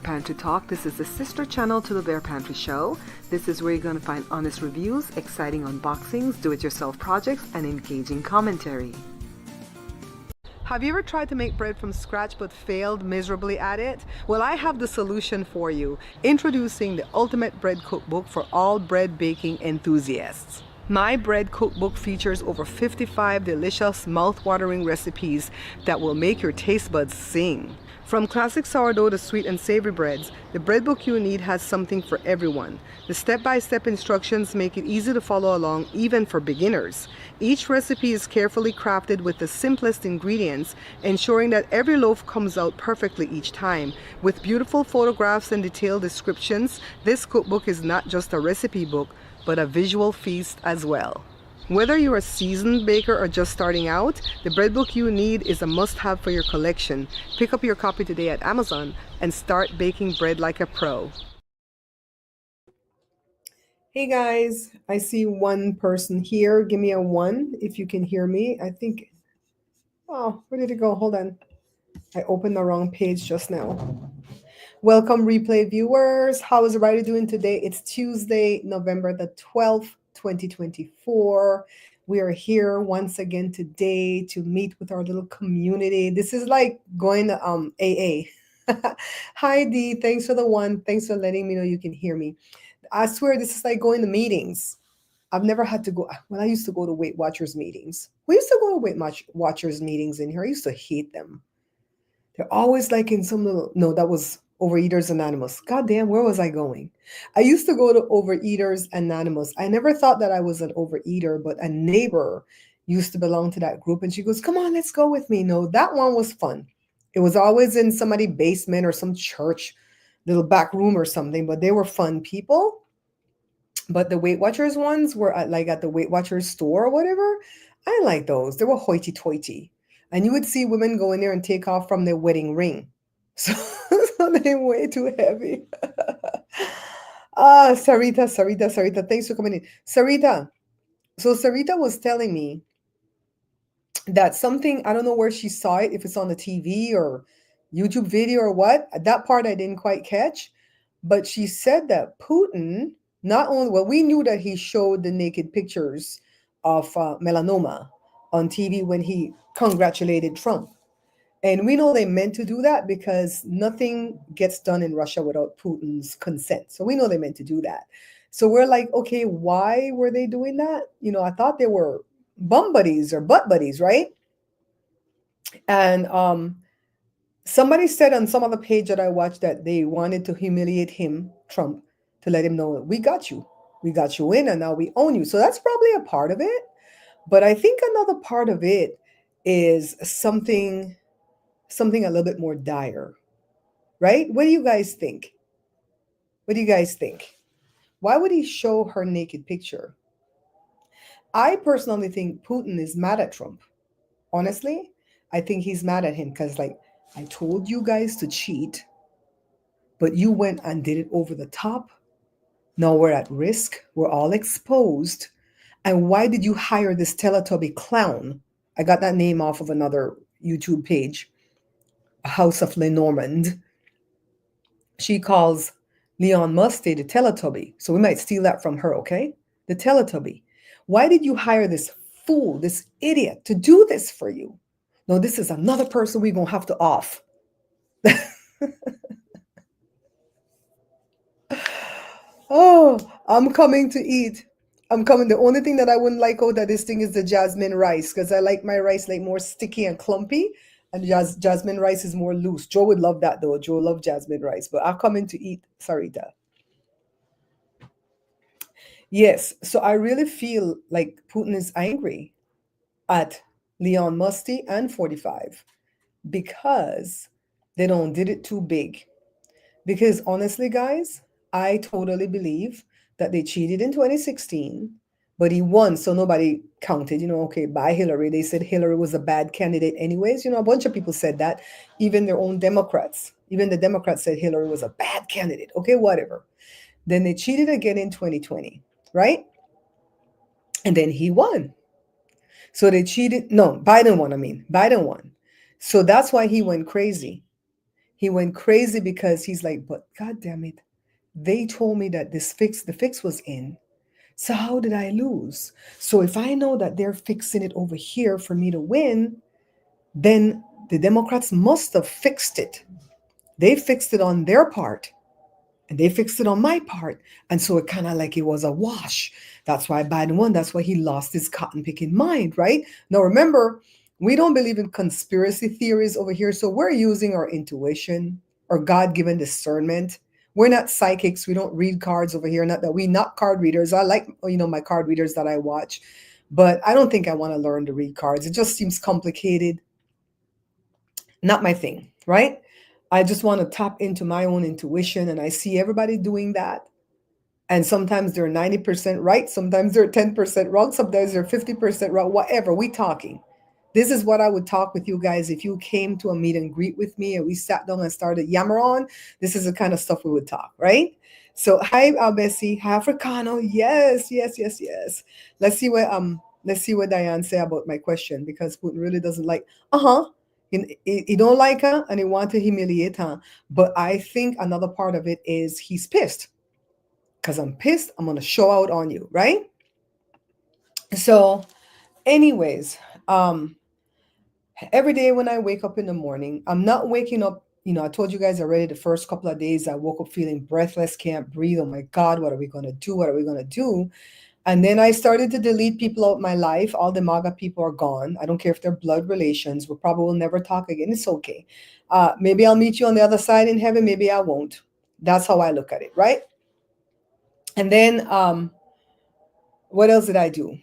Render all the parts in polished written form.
Pantry Talk. This is the sister channel to the Bear Pantry Show. This is where you're going to find honest reviews, exciting unboxings, do-it-yourself projects, and engaging commentary. Have you ever tried to make bread from scratch but failed miserably at it? Well, I have the solution for you. Introducing the Ultimate Bread Cookbook for all bread baking enthusiasts. My bread cookbook features over 55 delicious, mouth-watering recipes that will make your taste buds sing. From classic sourdough to sweet and savory breads, the bread book you need has something for everyone. The step-by-step instructions make it easy to follow along even for beginners. Each recipe is carefully crafted with the simplest ingredients, ensuring that every loaf comes out perfectly each time. With beautiful photographs and detailed descriptions, this cookbook is not just a recipe book, but a visual feast as well. Whether you're a seasoned baker or just starting out, the bread book you need is a must-have for your collection. Pick up your copy today at Amazon and start baking bread like a pro. Hey guys, I see one person here. Give me a 1 if you can hear me. I think, oh, where did it go? Hold on. I opened the wrong page just now. Welcome replay viewers. How is everybody doing today? It's Tuesday, November the 12th, 2024. We are here once again today to meet with our little community. This is like going to AA. Hi Dee, thanks for the 1. Thanks for letting me know you can hear me. I swear this is like going to meetings. I've never had to go. Well, I used to go to Weight Watchers meetings. We used to go to Weight Watchers meetings in here. I used to hate them. They're always like in some little, no, that was Overeaters Anonymous. God damn, where was I going? I used to go to Overeaters Anonymous. I never thought that I was an overeater, but a neighbor used to belong to that group. And she goes, come on, let's go with me. No, that one was fun. It was always in somebody's basement or some church, little back room or something, but they were fun people. But the Weight Watchers ones were at the Weight Watchers store or whatever. I like those. They were hoity-toity. And you would see women go in there and take off from their wedding ring. So they're way too heavy. Sarita, thanks for coming in. Sarita, so Sarita was telling me that something, I don't know where she saw it, if it's on the TV or YouTube video or what. That part I didn't quite catch. But she said that Putin, not only, well, we knew that he showed the naked pictures of melanoma on TV when he congratulated Trump. And we know they meant to do that because nothing gets done in Russia without Putin's consent. So we know they meant to do that. So we're like, okay, why were they doing that? You know, I thought they were bum buddies or butt buddies, right? And somebody said on some other page that I watched that they wanted to humiliate him, Trump, to let him know, we got you in and now we own you. So that's probably a part of it. But I think another part of it is something a little bit more dire, right? What do you guys think? Why would he show her naked picture? I personally think Putin is mad at Trump. Honestly, I think he's mad at him because, like, I told you guys to cheat, but you went and did it over the top. Now we're at risk. We're all exposed. And why did you hire this Teletubby clown? I got that name off of another YouTube page, House of Lenormand. She calls Leon Musty the Teletubby. So we might steal that from her, okay? The Teletubby. Why did you hire this fool, this idiot, to do this for you? No, this is another person we're going to have to off. Oh, I'm coming to eat. I'm coming. The only thing that I wouldn't like out of this thing is the jasmine rice, because I like my rice like more sticky and clumpy, and jasmine rice is more loose. Joe would love that though. Joe loves jasmine rice, but I'm coming to eat, Sarita. Yes, so I really feel like Putin is angry at Leon Musty and 45 because they don't did it too big. Because honestly, guys, I totally believe that they cheated in 2016, but he won, so nobody counted, okay, by Hillary. They said Hillary was a bad candidate anyways. A bunch of people said that, even their own Democrats. Even the Democrats said Hillary was a bad candidate. Okay, whatever. Then they cheated again in 2020, right? And then he won. So they cheated. No, Biden won, Biden won. So that's why he went crazy. He went crazy because he's like, but God damn it, they told me that the fix was in. So how did I lose? So if I know that they're fixing it over here for me to win, then the Democrats must have fixed it. They fixed it on their part and they fixed it on my part. And so it kind of like it was a wash. That's why Biden won. That's why he lost his cotton picking mind, right? Now remember, we don't believe in conspiracy theories over here. So we're using our intuition or God-given discernment. We're not psychics. We don't read cards over here. Not that we not card readers. I like, my card readers that I watch, but I don't think I want to learn to read cards. It just seems complicated. Not my thing, right? I just want to tap into my own intuition, and I see everybody doing that. And sometimes they're 90% right, sometimes they're 10% wrong, sometimes they're 50% wrong, whatever. We talking. This is what I would talk with you guys if you came to a meet and greet with me and we sat down and started yammer on. This is the kind of stuff we would talk, right? So hi, Bessie, hi Africano. Yes, yes, yes, yes. Let's see what Diane say about my question, because Putin really doesn't like. He don't like her and he want to humiliate her. But I think another part of it is he's pissed. Because I'm pissed, I'm gonna show out on you, right? So, anyways, every day when I wake up in the morning, I'm not waking up. I told you guys already the first couple of days I woke up feeling breathless, can't breathe. Oh my God, what are we gonna do? What are we gonna do? And then I started to delete people out of my life. All the MAGA people are gone. I don't care if they're blood relations. We probably will never talk again. It's okay. Maybe I'll meet you on the other side in heaven. Maybe I won't. That's how I look at it, right? And then what else did I do?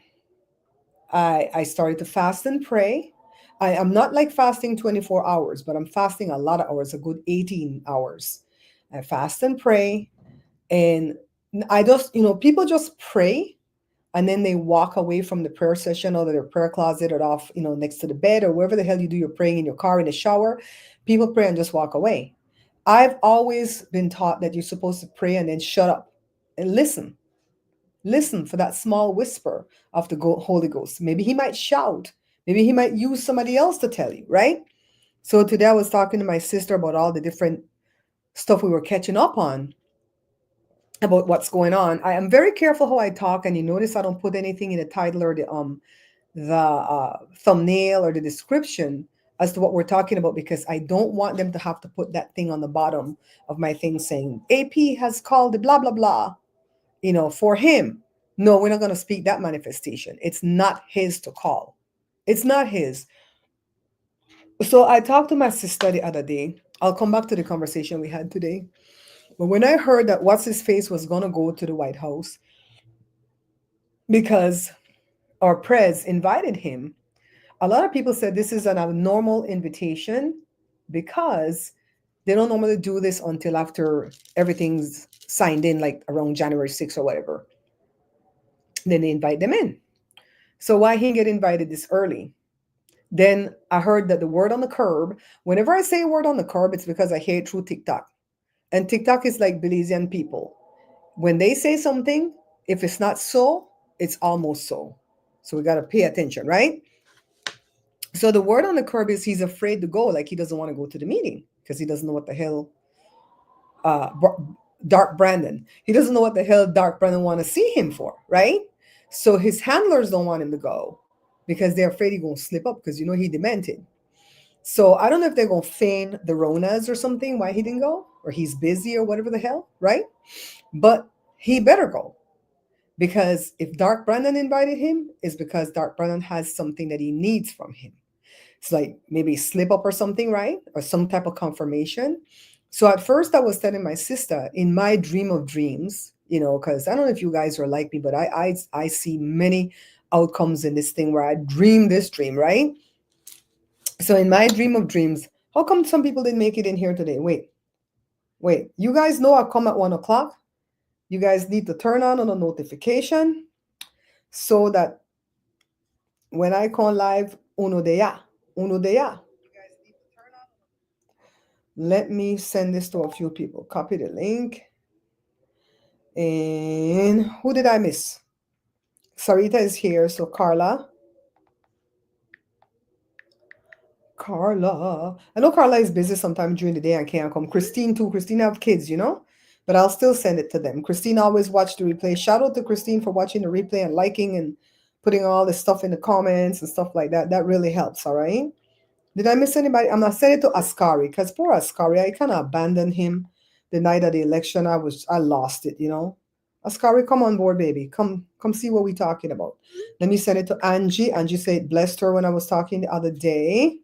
I started to fast and pray. I'm not like fasting 24 hours, but I'm fasting a lot of hours, a good 18 hours. I fast and pray. And I just, people just pray and then they walk away from the prayer session or their prayer closet or off, next to the bed or wherever the hell you do your praying in your car, in the shower. People pray and just walk away. I've always been taught that you're supposed to pray and then shut up and listen. Listen for that small whisper of the Holy Ghost. Maybe he might shout. Maybe he might use somebody else to tell you, right? So today I was talking to my sister about all the different stuff we were catching up on about what's going on. I am very careful how I talk, and you notice I don't put anything in the title or the thumbnail or the description as to what we're talking about, because I don't want them to have to put that thing on the bottom of my thing saying AP has called the blah blah blah, for him. No, we're not going to speak that manifestation. It's not his to call. It's not his. So I talked to my sister the other day. I'll come back to the conversation we had today. But when I heard that what's his face was going to go to the White House because our prez invited him, a lot of people said this is an abnormal invitation because they don't normally do this until after everything's signed in, like around January 6th or whatever. Then they invite them in. So why he get invited this early? Then I heard that the word on the curb, whenever I say word on the curb, it's because I hear it through TikTok. And TikTok is like Belizean people. When they say something, if it's not so, it's almost so. So we got to pay attention, right? So the word on the curb is he's afraid to go, like he doesn't want to go to the meeting because he doesn't know what the hell Dark Brandon. He doesn't know what the hell Dark Brandon want to see him for, right? So his handlers don't want him to go because they're afraid he's going to slip up because he demented. So I don't know if they're going to feign the Ronas or something why he didn't go, or he's busy or whatever the hell, right? But he better go, because if Dark Brandon invited him, it's because Dark Brandon has something that he needs from him. It's like maybe slip up or something, right? Or some type of confirmation. So at first I was telling my sister in my dream of dreams, because I don't know if you guys are like me, but I see many outcomes in this thing where I dream this dream, right? So in my dream of dreams, how come some people didn't make it in here today? Wait. You guys know I come at 1:00. You guys need to turn on a notification so that when I come live, uno de ya. Let me send this to a few people. Copy the link. And who did I miss? Sarita is here. So Carla Carla. I know Carla is busy sometime during the day and can't come. Christine too. Christine have kids, you know? But I'll still send it to them. Christine always watch the replay. Shout out to Christine for watching the replay and liking and putting all this stuff in the comments and stuff like that. That really helps, all right? Did I miss anybody? I'm not sending it to Ascari because poor Ascari, I kind of abandoned him the night of the election. I lost it, you know. Ascari, come on board, baby. Come see what we're talking about. Let me send it to Angie. Angie said it blessed her when I was talking the other day.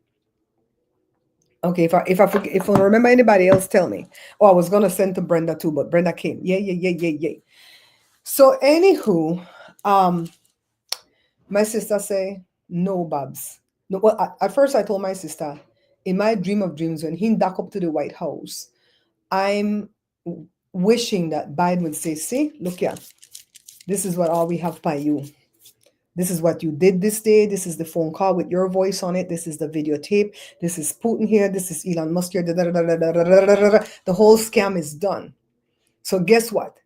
Okay, if I forget, if I remember anybody else, tell me. Oh, I was gonna send to Brenda too, but Brenda came. Yeah. So anywho, my sister say no, Babs. No, well, at first I told my sister, in my dream of dreams, when he duck up to the White House, I'm wishing that Biden would say, "See, look here, this is what all we have by you. This is what you did this day. This is the phone call with your voice on it. This is the videotape. This is Putin here. This is Elon Musk here. The whole scam is done." So guess what?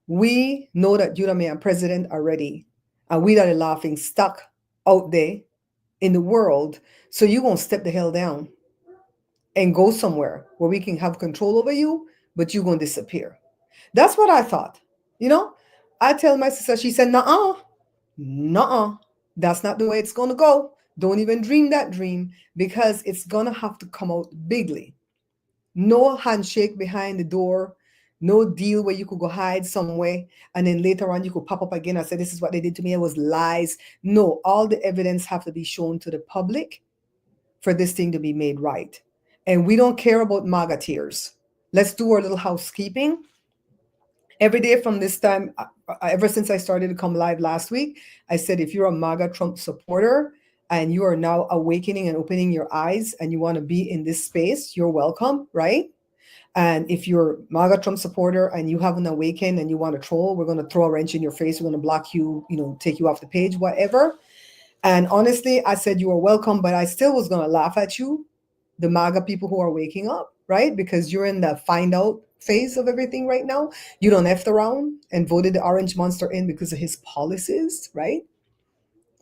We know that you are president already, and we that are laughing stock out there in the world. So you're gonna step the hell down and go somewhere where we can have control over you, but you're gonna disappear. That's what I thought. You know, I tell my sister, she said, nuh-uh, that's not the way it's gonna go. Don't even dream that dream because it's gonna have to come out bigly. No handshake behind the door, no deal where you could go hide somewhere and then later on you could pop up again and say, this is what they did to me. It was lies. No, all the evidence have to be shown to the public for this thing to be made right. And we don't care about MAGA tears. Let's do our little housekeeping. Every day from this time, ever since I started to come live last week, I said, if you're a MAGA Trump supporter and you are now awakening and opening your eyes and you want to be in this space, you're welcome, right? And if you're MAGA Trump supporter and you haven't awakened and you want to troll, we're going to throw a wrench in your face. We're going to block you, take you off the page, whatever. And honestly, I said you are welcome, but I still was going to laugh at you, the MAGA people who are waking up, right? Because you're in the find out phase of everything right now. You don't effed around and voted the orange monster in because of his policies, right?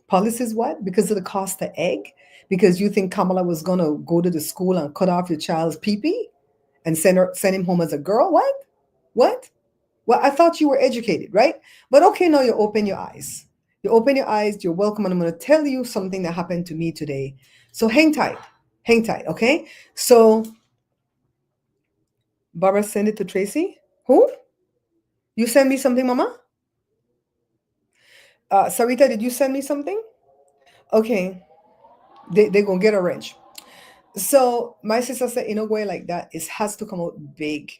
Policies what? Because of the cost of egg? Because you think Kamala was going to go to the school and cut off your child's pee-pee and send him home as a girl? What? Well, I thought you were educated, right? But okay, now you open your eyes. You open your eyes, you're welcome, and I'm going to tell you something that happened to me today. So hang tight, okay? So Barbara send it to Tracy. Who? You send me something, Mama? Sarita, did you send me something? Okay, they're going to get a wrench. So my sister said, in a way like that, it has to come out big.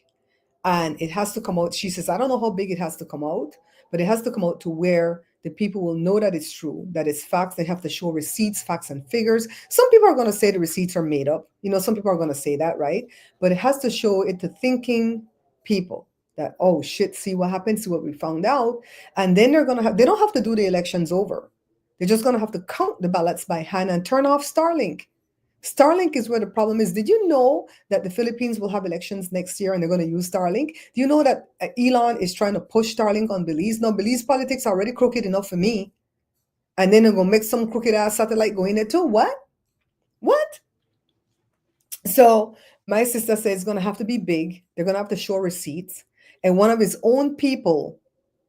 And it has to come out, she says, I don't know how big it has to come out, but it has to come out to where the people will know that it's true, that it's facts. They have to show receipts, facts, and figures. Some people are going to say the receipts are made up. Some people are going to say that, right? But it has to show it to thinking people that, oh shit, see what happens, see what we found out. And then they don't have to do the elections over. They're just going to have to count the ballots by hand and turn off Starlink. Starlink is where the problem is. Did you know that the Philippines will have elections next year and they're going to use Starlink? Do you know that Elon is trying to push Starlink on Belize? No, Belize politics are already crooked enough for me. And then they're going to make some crooked ass satellite go in there too. What? So my sister says it's going to have to be big. They're going to have to show receipts. And one of his own people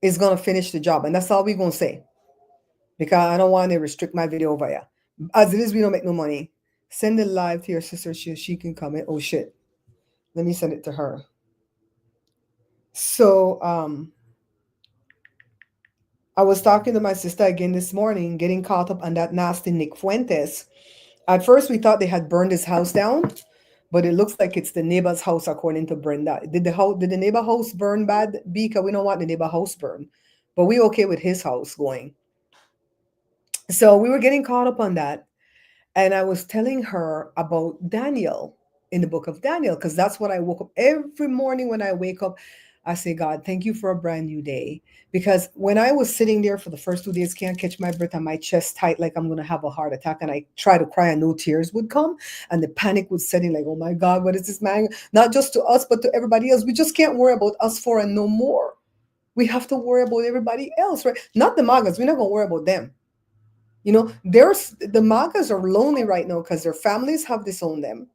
is going to finish the job. And that's all we're going to say. Because I don't want to restrict my video over here. As it is, we don't make no money. Send it live to your sister. She can comment. Oh shit. Let me send it to her. So I was talking to my sister again this morning, getting caught up on that nasty Nick Fuentes. At first we thought they had burned his house down, but it looks like it's the neighbor's house according to Brenda. Did the neighbor house burn bad? Because we don't want the neighbor house burn. But we okay with his house going. So we were getting caught up on that. And I was telling her about Daniel in the book of Daniel, because that's what I woke up every morning when I wake up. I say, God, thank you for a brand new day. Because when I was sitting there for the first 2 days, can't catch my breath and my chest tight like I'm going to have a heart attack, and I try to cry and no tears would come, and the panic would set in like, oh my God, what is this man? Not just to us, but to everybody else. We just can't worry about us four and no more. We have to worry about everybody else, right? Not the MAGAs. We're not going to worry about them. You know, the MAGAs are lonely right now because their families have disowned them,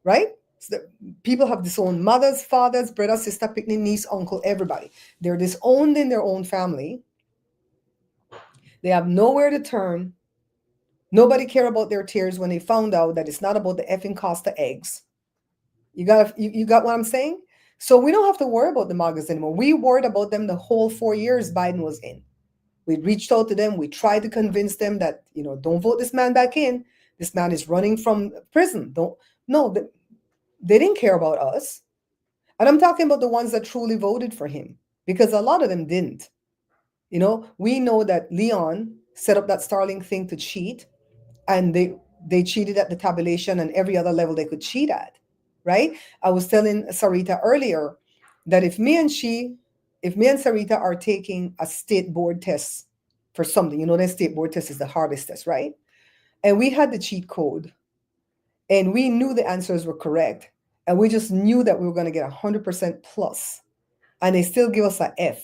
right? So people have disowned mothers, fathers, brother, sister, picnic, niece, uncle, everybody. They're disowned in their own family. They have nowhere to turn. Nobody care about their tears when they found out that it's not about the effing cost of eggs. You got what I'm saying? So we don't have to worry about the MAGAs anymore. We worried about them the whole 4 years Biden was in. We reached out to them. We tried to convince them that, don't vote this man back in. This man is running from prison. They didn't care about us. And I'm talking about the ones that truly voted for him, because a lot of them didn't. We know that Leon set up that Starlink thing to cheat, and they cheated at the tabulation and every other level they could cheat at, right? I was telling Sarita earlier that if me and Sarita are taking a state board test for something, that state board test is the hardest test, right? And we had the cheat code and we knew the answers were correct, and we just knew that we were going to get 100% plus, and they still give us an F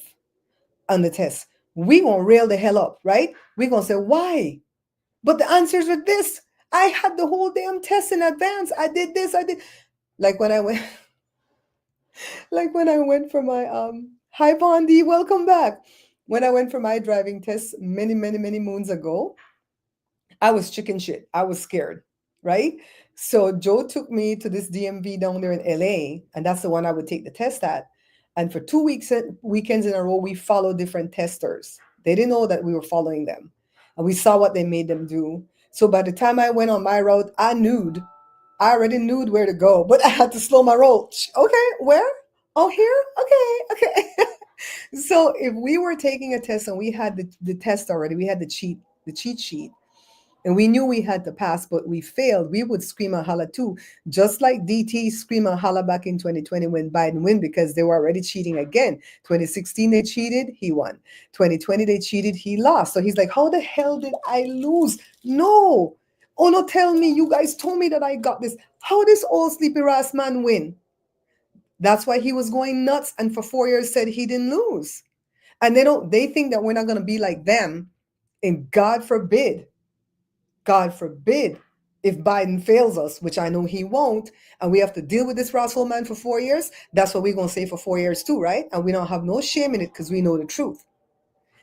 on the test. We gonna rail the hell up, right? We gonna say, why? But the answers are this. I had the whole damn test in advance. I did this. I did like when I went for my hi Bondi, welcome back. When I went for my driving test many, many, many moons ago, I was chicken shit. I was scared, right? So Joe took me to this DMV down there in LA, and that's the one I would take the test at. And for 2 weekends in a row, we followed different testers. They didn't know that we were following them. And we saw what they made them do. So by the time I went on my route, I already knew where to go, but I had to slow my roll. Okay, where? Oh, here? Okay. So if we were taking a test and we had the test already, we had the cheat sheet, and we knew we had to pass, but we failed, we would scream and holler too, just like DT scream and holler back in 2020 when Biden won, because they were already cheating again. 2016 they cheated, he won. 2020 they cheated, he lost. So he's like, how the hell did I lose? No. Oh no, tell me, you guys told me that I got this. How this old sleepy ass man win? That's why he was going nuts, and for 4 years said he didn't lose. And they think that we're not going to be like them. And God forbid if Biden fails us, which I know he won't, and we have to deal with this rascal man for 4 years, that's what we're going to say for 4 years too, right? And we don't have no shame in it because we know the truth.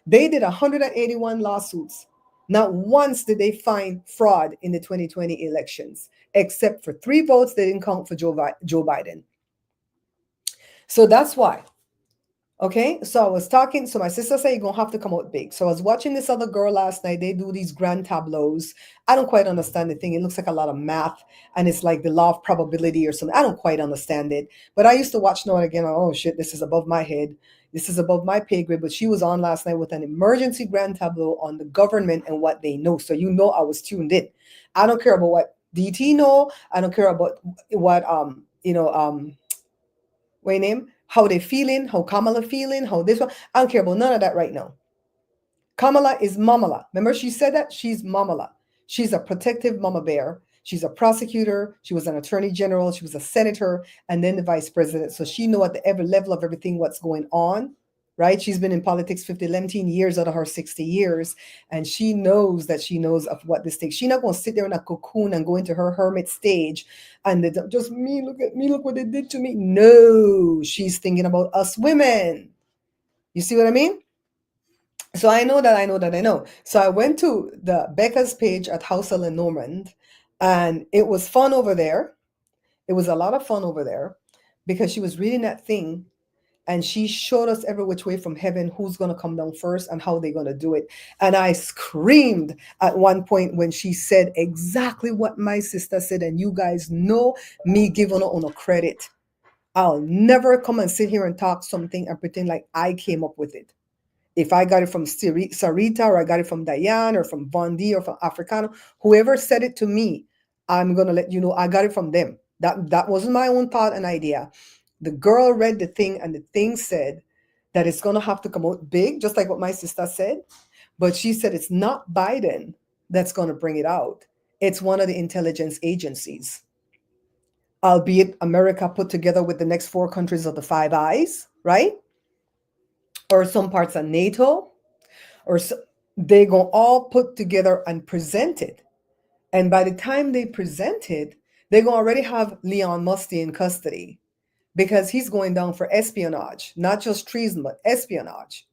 They did 181 lawsuits. Not once did they find fraud in the 2020 elections, except for 3 votes they didn't count for Joe Biden. So that's why. Okay, so I was talking, so my sister said you're gonna have to come out big. So I was watching this other girl last night. They do these grand tableaus. I don't quite understand the thing. It looks like a lot of math, and it's like the law of probability or something. I don't quite understand it. But I used to watch now and again. Oh shit, this is above my head. This is above my pay grade. But she was on last night with an emergency grand tableau on the government and what they know. So I was tuned in. I don't care about what DT know. I don't care about what what name? How they feeling, how Kamala feeling, how this one. I don't care about none of that right now. Kamala is Mamala. Remember she said that? She's Mamala. She's a protective mama bear. She's a prosecutor. She was an attorney general. She was a senator and then the vice president. So she know at the every level of everything what's going on, right? She's been in politics 17 years out of her 60 years. And she knows of what this takes. She's not going to sit there in a cocoon and go into her hermit stage and just me, look at me, look what they did to me. No, she's thinking about us women. You see what I mean? So I know. So I went to the Becca's page at House of Lenormand, and it was fun over there. It was a lot of fun over there because she was reading that thing and she showed us every which way from heaven who's going to come down first and how they're going to do it. And I screamed at one point when she said exactly what my sister said. And you guys know me giving her on a credit. I'll never come and sit here and talk something and pretend like I came up with it. If I got it from Sarita or I got it from Diane or from Bondi or from Africano, whoever said it to me, I'm going to let you know I got it from them. That wasn't my own thought and idea. The girl read the thing and the thing said that it's going to have to come out big, just like what my sister said. But she said it's not Biden that's going to bring it out. It's one of the intelligence agencies, albeit America put together with the next 4 countries of the Five Eyes, right? Or some parts of NATO, or They going to all put together and present it. And by the time they present it, they're going to already have Leon Musty in custody because he's going down for espionage, not just treason, but espionage.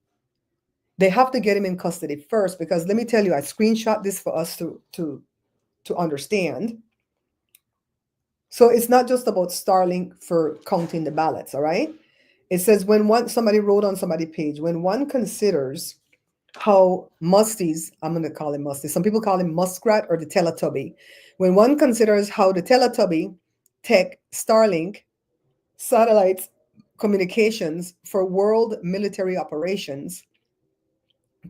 They have to get him in custody first because let me tell you, I screenshot this for us to understand. So it's not just about Starlink for counting the ballots, all right? It says somebody wrote on somebody's page, when one considers how Musty's, I'm going to call him Musty, some people call him Muskrat or the Teletubby. When one considers how the Teletubby tech Starlink satellites communications for world military operations,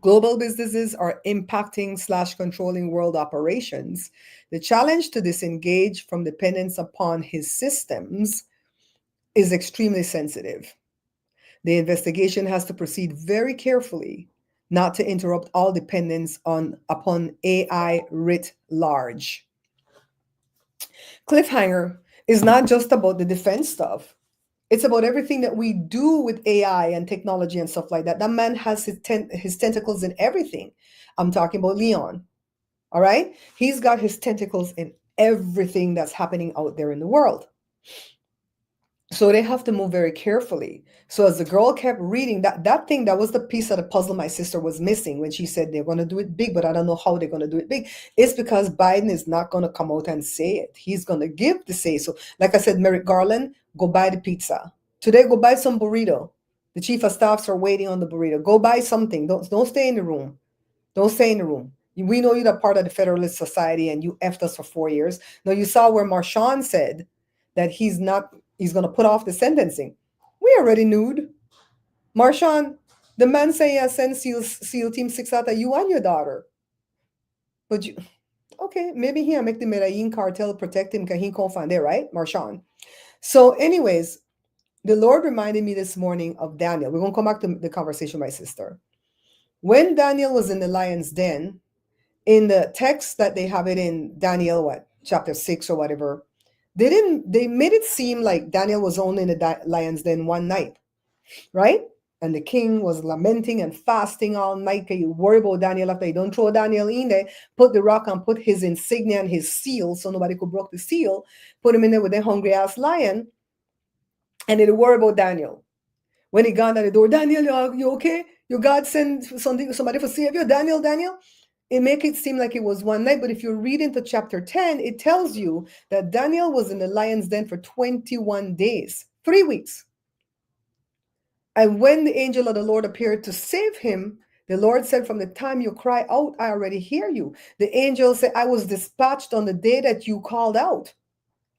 global businesses are impacting / controlling world operations. The challenge to disengage from dependence upon his systems is extremely sensitive. The investigation has to proceed very carefully, not to interrupt all dependence upon AI writ large. Cliffhanger is not just about the defense stuff. It's about everything that we do with AI and technology and stuff like that. That man has his tentacles in everything. I'm talking about Leon. All right? He's got his tentacles in everything that's happening out there in the world. So they have to move very carefully. So as the girl kept reading, that thing, that was the piece of the puzzle my sister was missing when she said they're going to do it big, but I don't know how they're going to do it big. It's because Biden is not going to come out and say it. He's going to give the say. So like I said, Merrick Garland, go buy the pizza. Today, go buy some burrito. The chief of staffs are waiting on the burrito. Go buy something. Don't stay in the room. Don't stay in the room. We know you're the part of the Federalist Society and you effed us for 4 years. Now you saw where Marshawn said that he's going to put off the sentencing. We already knew. Marshawn, the man say he has sent SEAL Team 6 out at you and your daughter. But you, okay, maybe he make the Medellin cartel protect him because he can't find it, right? Marshawn. So anyways, the Lord reminded me this morning of Daniel. We're going to come back to the conversation with my sister. When Daniel was in the lion's den, in the text that they have it in Daniel, chapter 6 or whatever, they made it seem like Daniel was only in the lion's den one night, right? And the king was lamenting and fasting all night because you worry about Daniel after you don't throw Daniel in there, put the rock and put his insignia and his seal so nobody could break the seal, put him in there with the hungry ass lion, and they worry about Daniel. When he got at the door, Daniel, you okay? Your God send somebody for save you? Daniel? It make it seem like it was one night, but if you read into chapter 10, it tells you that Daniel was in the lion's den for 21 days, 3 weeks. And when the angel of the Lord appeared to save him, the Lord said, from the time you cry out, I already hear you. The angel said, I was dispatched on the day that you called out.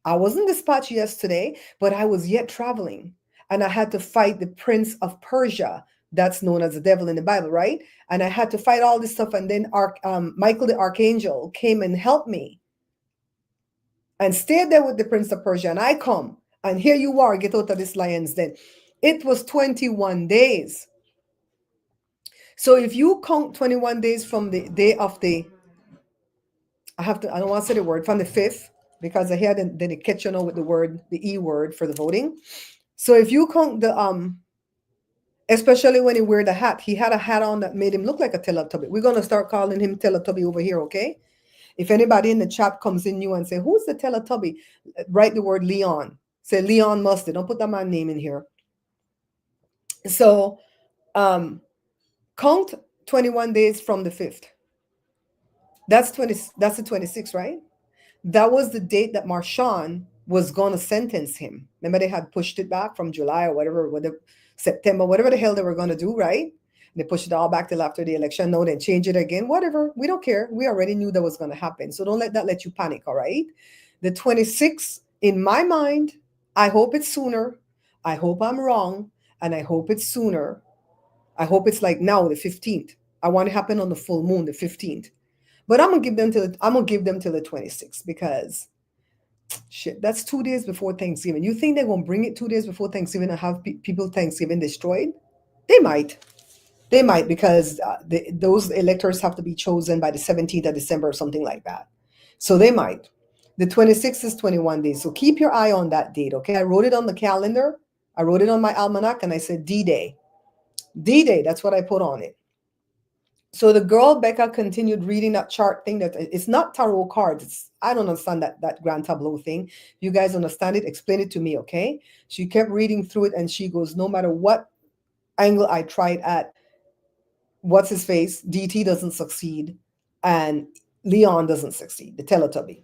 I wasn't dispatched yesterday, but I was yet traveling. And I had to fight the prince of Persia. That's known as the devil in the Bible, right? And I had to fight all this stuff. And then Michael the archangel came and helped me and stayed there with the prince of Persia. And I come, and here you are, get out of this lion's den. It was 21 days. So if you count 21 days from the day of I don't want to say the word, from the 5th, because I had then they catch you know with the word, the E word for the voting. So if you count the especially when he wear the hat, he had a hat on that made him look like a Teletubby. We're gonna start calling him Teletubby over here, okay? If anybody in the chat comes in you and say, who's the Teletubby? Write the word Leon. Say Leon Mustard. Don't put that man's name in here. So count 21 days from the 5th. That's the 26th, right? That was the date that Marshawn was going to sentence him. Remember, they had pushed it back from July or whatever, September, whatever the hell they were going to do, right? They pushed it all back till after the election. No, then change it again. Whatever. We don't care. We already knew that was going to happen. So don't let that let you panic, all right? The 26th, in my mind, I hope it's sooner. I hope I'm wrong. And I hope it's sooner. I hope it's like now, the 15th. I want it to happen on the full moon, the 15th. But I'm gonna give them till the 26th because shit, that's 2 days before Thanksgiving. You think they're gonna bring it 2 days before Thanksgiving and have people Thanksgiving destroyed? They might because those electors have to be chosen by the 17th of December or something like that. So they might. The 26th is 21 days. So keep your eye on that date, okay? I wrote it on the calendar. I wrote it on my almanac and I said D-Day. D-Day, that's what I put on it. So the girl Becca continued reading that chart thing. That it's not tarot cards. I don't understand that grand tableau thing. You guys understand it? Explain it to me, okay? She kept reading through it, and she goes, no matter what angle I tried at, what's his face, DT doesn't succeed, and Leon doesn't succeed, the Teletubby.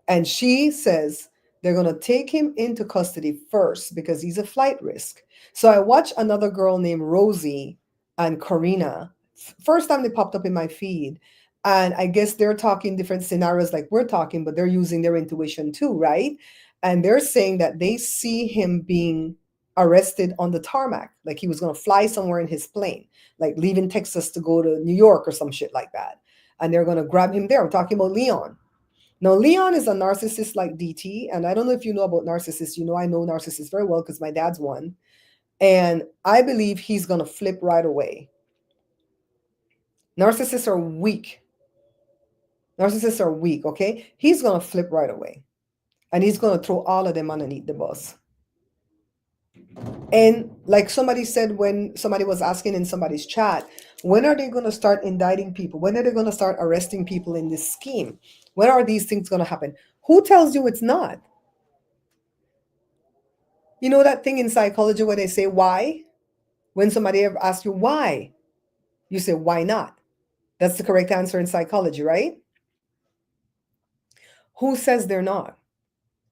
And she says they're going to take him into custody first because he's a flight risk. So I watched another girl named Rosie and Karina. First time they popped up in my feed. And I guess they're talking different scenarios like we're talking, but they're using their intuition too, right? And they're saying that they see him being arrested on the tarmac, like he was going to fly somewhere in his plane, like leaving Texas to go to New York or some shit like that. And they're going to grab him there. I'm talking about Leon. Now, Leon is a narcissist like DT, and I don't know if you know about narcissists. You know, I know narcissists very well because my dad's one. And I believe he's going to flip right away. Narcissists are weak. Narcissists are weak, okay? He's going to flip right away. And he's going to throw all of them underneath the bus. And like somebody said when somebody was asking in somebody's chat, when are they going to start indicting people? When are they going to start arresting people in this scheme? When are these things going to happen? Who tells you it's not? You know that thing in psychology where they say why? When somebody ever asks you why, you say why not? That's the correct answer in psychology, right? Who says they're not?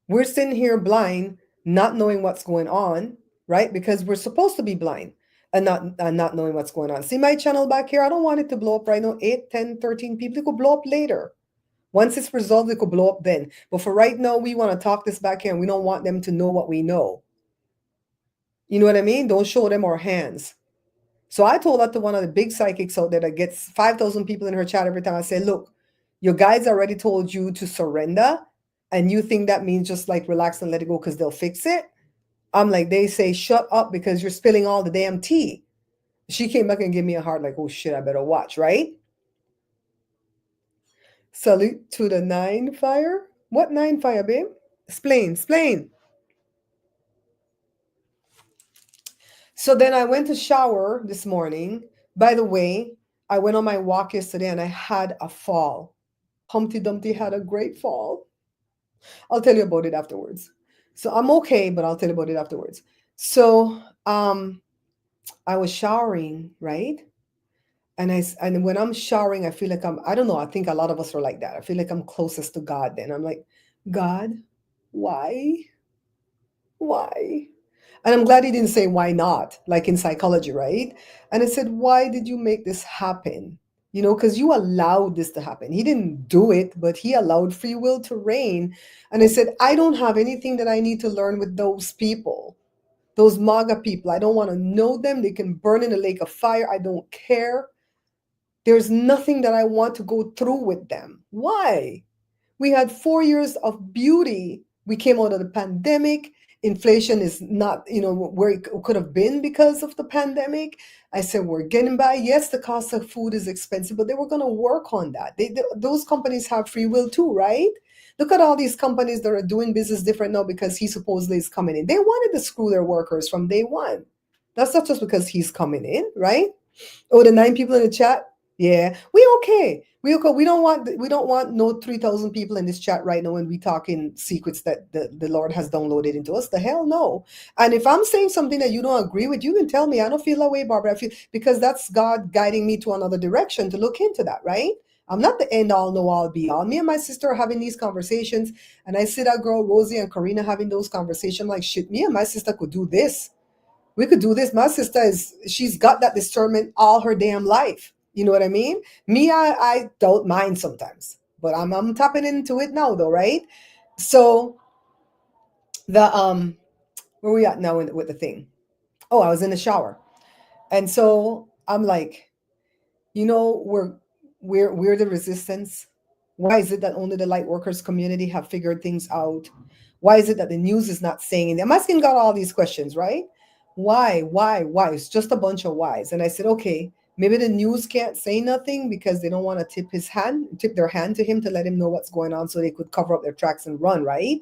We're sitting here blind, not knowing what's going on, right? Because we're supposed to be blind and not knowing what's going on. See my channel back here? I don't want it to blow up right now. 8, 10, 13 people. It could blow up later. Once it's resolved, it could blow up then. But for right now, we want to talk this back here and we don't want them to know what we know. You know what I mean? Don't show them our hands. So I told that to one of the big psychics out there that gets 5,000 people in her chat every time. I say, look, your guides already told you to surrender. And you think that means just like relax and let it go because they'll fix it? I'm like, they say, shut up because you're spilling all the damn tea. She came back and gave me a heart like, oh shit, I better watch, right? Salute to the 9 fire. What 9 fire, babe? Explain. So then I went to shower this morning. By the way, I went on my walk yesterday and I had a fall. Humpty Dumpty had a great fall. I'll tell you about it afterwards. So I'm okay, but I'll tell you about it afterwards. So I was showering, right? And when I'm showering, I feel like I don't know, I think a lot of us are like that. I feel like I'm closest to God then. I'm like, God, why? Why? And I'm glad he didn't say why not, like in psychology, right? And I said, why did you make this happen? You know, because you allowed this to happen. He didn't do it, but he allowed free will to reign. And I said, I don't have anything that I need to learn with those people, those MAGA people. I don't want to know them. They can burn in a lake of fire. I don't care. There's nothing that I want to go through with them. Why? We had 4 years of beauty. We came out of the pandemic. Inflation is not, where it could have been because of the pandemic. I said, we're getting by. Yes, the cost of food is expensive, but they were going to work on that. Those companies have free will too, right? Look at all these companies that are doing business different now because he supposedly is coming in. They wanted to screw their workers from day one. That's not just because he's coming in, right? Oh, the 9 people in the chat. Yeah, we okay. We okay. We don't want no 3,000 people in this chat right now when we talking secrets that the Lord has downloaded into us. The hell no. And if I'm saying something that you don't agree with, you can tell me. I don't feel that way, Barbara. I feel because that's God guiding me to another direction to look into that, right? I'm not the end all, no all, be all. Me and my sister are having these conversations, and I see that girl Rosie and Karina having those conversations like shit. Me and my sister could do this. We could do this. My sister she's got that discernment all her damn life. You know what I mean? Me, I don't mind sometimes, but I'm tapping into it now though, right? So the where we at now with the thing? Oh, I was in the shower, and so I'm like, we're the resistance. Why is it that only the light workers community have figured things out? Why is it that the news is not saying anything? I'm asking God all these questions, right? Why? It's just a bunch of whys. And I said, okay, maybe the news can't say nothing because they don't want to tip their hand to him to let him know what's going on so they could cover up their tracks and run, right?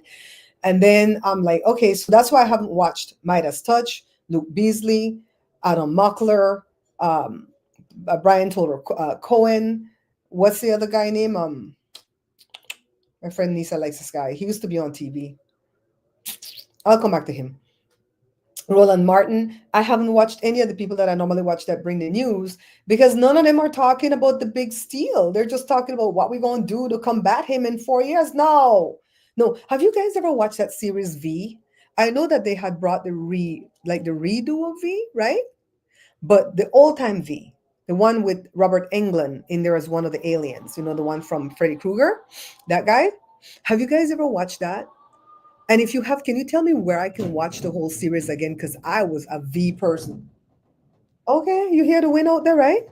And then I'm like, okay, so that's why I haven't watched Midas Touch, Luke Beasley, Adam Mockler, Brian told her Cohen. What's the other guy name? My friend Lisa likes this guy. He used to be on TV. I'll come back to him. Roland Martin. I haven't watched any of the people that I normally watch that bring the news because none of them are talking about the big steal. They're just talking about what we're going to do to combat him in 4 years. No, no. Have you guys ever watched that series V? I know that they had brought the redo of V, right? But the old time V, the one with Robert Englund in there as one of the aliens, you know, the one from Freddy Krueger, that guy. Have you guys ever watched that? And if you have, can you tell me where I can watch the whole series again? Because I was a V person. Okay, you hear the win out there, right?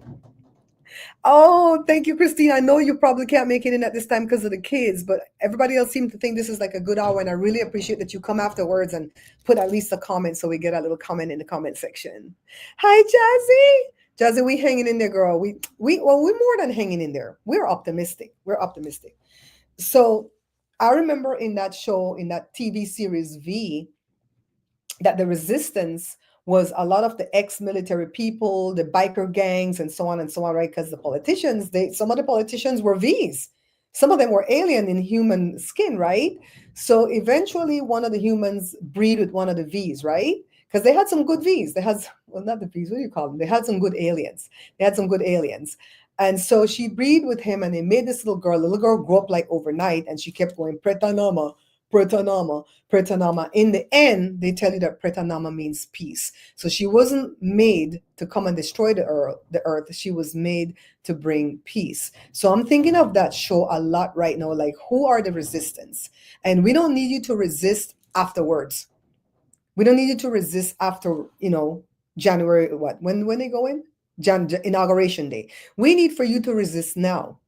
Oh, thank you, Christine. I know you probably can't make it in at this time because of the kids, but everybody else seemed to think this is like a good hour, and I really appreciate that you come afterwards and put at least a comment so we get a little comment in the comment section. Hi, Jazzy. Jazzy, we hanging in there, girl. Well, we're more than hanging in there. We're optimistic. We're optimistic. So I remember in that show, in that TV series V, that the resistance was a lot of the ex-military people, the biker gangs, and so on, right? Because the politicians, some of the politicians were V's. Some of them were alien in human skin, right? So eventually one of the humans breed with one of the V's, right? Because they had some good V's. They had, well, not the V's, what do you call them? They had some good aliens. They had some good aliens. And so she breed with him and they made this little girl. The little girl grew up like overnight and she kept going, Pretanama, Pretanama, Pretanama. In the end, they tell you that Pretanama means peace. So she wasn't made to come and destroy the earth. She was made to bring peace. So I'm thinking of that show a lot right now. Like, who are the resistance? And we don't need you to resist afterwards. We don't need you to resist after, January, what? When they go in? Inauguration day. We need for you to resist now.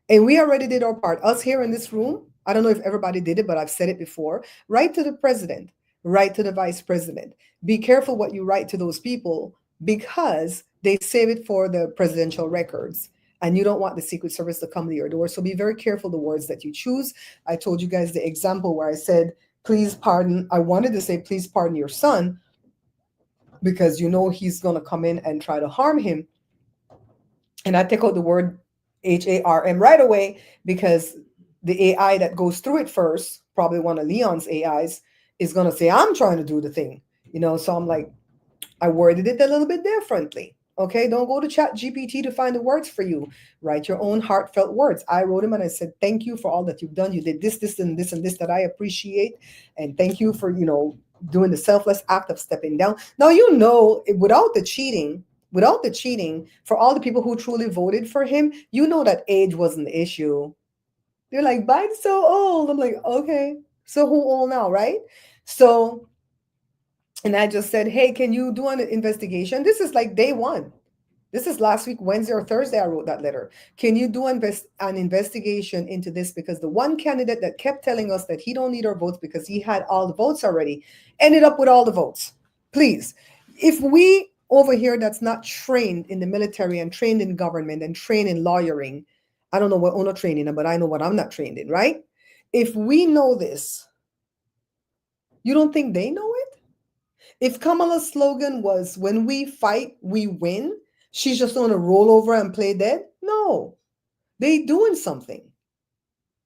And we already did our part. Us here in this room, I don't know if everybody did it, but I've said it before. Write to the president, write to the vice president. Be careful what you write to those people because they save it for the presidential records. And you don't want the Secret Service to come to your door. So be very careful the words that you choose. I told you guys the example where I said, please pardon. I wanted to say, please pardon your son because he's going to come in and try to harm him. And I take out the word HARM right away because the AI that goes through it first, probably one of Leon's AIs, is going to say, I'm trying to do the thing. So I'm like, I worded it a little bit differently. Okay, don't go to ChatGPT to find the words for you. Write your own heartfelt words. I wrote them and I said, thank you for all that you've done. You did this, this, and this, and this that I appreciate. And thank you for, doing the selfless act of stepping down. Now, without the cheating, for all the people who truly voted for him, that age wasn't the issue. They're like, Biden's so old. I'm like, okay, so who old now, right? So, and I just said, hey, can you do an investigation? This is like day one. This is last week, Wednesday or Thursday, I wrote that letter. Can you do an investigation into this? Because the one candidate that kept telling us that he don't need our votes because he had all the votes already, ended up with all the votes. Please, if we over here that's not trained in the military and trained in government and trained in lawyering, I don't know what I'm not training in, but I know what I'm not trained in, right? If we know this, you don't think they know it? If Kamala's slogan was, when we fight, we win, she's just going to roll over and play dead? No, they're doing something.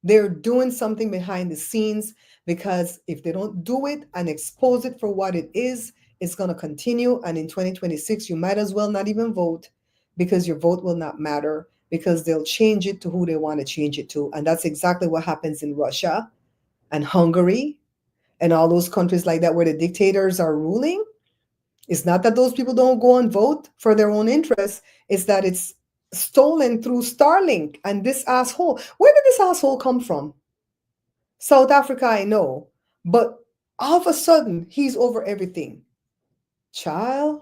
They're doing something behind the scenes because if they don't do it and expose it for what it is, it's going to continue. And in 2026, you might as well not even vote because your vote will not matter because they'll change it to who they want to change it to. And that's exactly what happens in Russia and Hungary and all those countries like that where the dictators are ruling. It's not that those people don't go and vote for their own interests. It's that it's stolen through Starlink and this asshole. Where did this asshole come from? South Africa, I know. But all of a sudden, he's over everything. Child?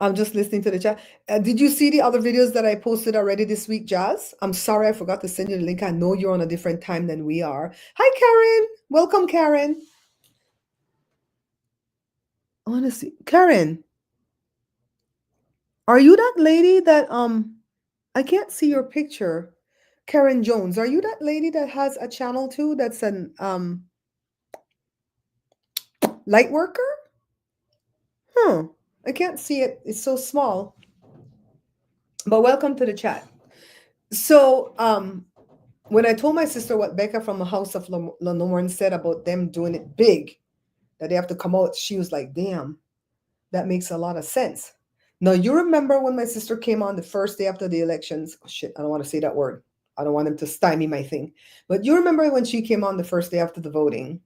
I'm just listening to the chat. Did you see the other videos that I posted already this week, Jazz? I'm sorry I forgot to send you the link. I know you're on a different time than we are. Hi, Karen. Welcome, Karen. Honestly, Karen, are you that lady that I can't see your picture. Karen Jones, are you that lady that has a channel too that's an light worker? Huh. I can't see it. It's so small. But welcome to the chat. So, when I told my sister what Becca from the House of Lenormand said about them doing it big, that they have to come out, she was like, damn, that makes a lot of sense. Now, you remember when my sister came on the first day after the elections? Oh, shit, I don't want to say that word. I don't want them to stymie my thing. But you remember when she came on the first day after the voting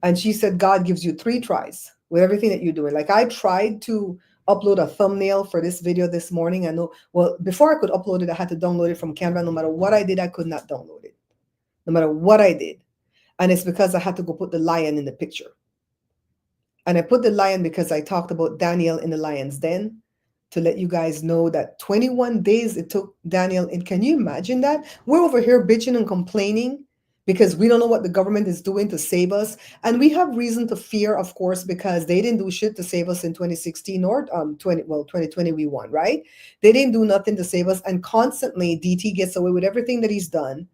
and she said, God gives you 3 tries with everything that you're doing. Like I tried to upload a thumbnail for this video this morning. I know, well, before I could upload it, I had to download it from Canva. No matter what I did, I could not download it. No matter what I did. And it's because I had to go put the lion in the picture. And I put the lion because I talked about Daniel in the lion's den to let you guys know that 21 days it took Daniel. And can you imagine that? We're over here bitching and complaining because we don't know what the government is doing to save us. And we have reason to fear, of course, because they didn't do shit to save us in 2016 or 2020 we won, right? They didn't do nothing to save us. And constantly DT gets away with everything that he's done.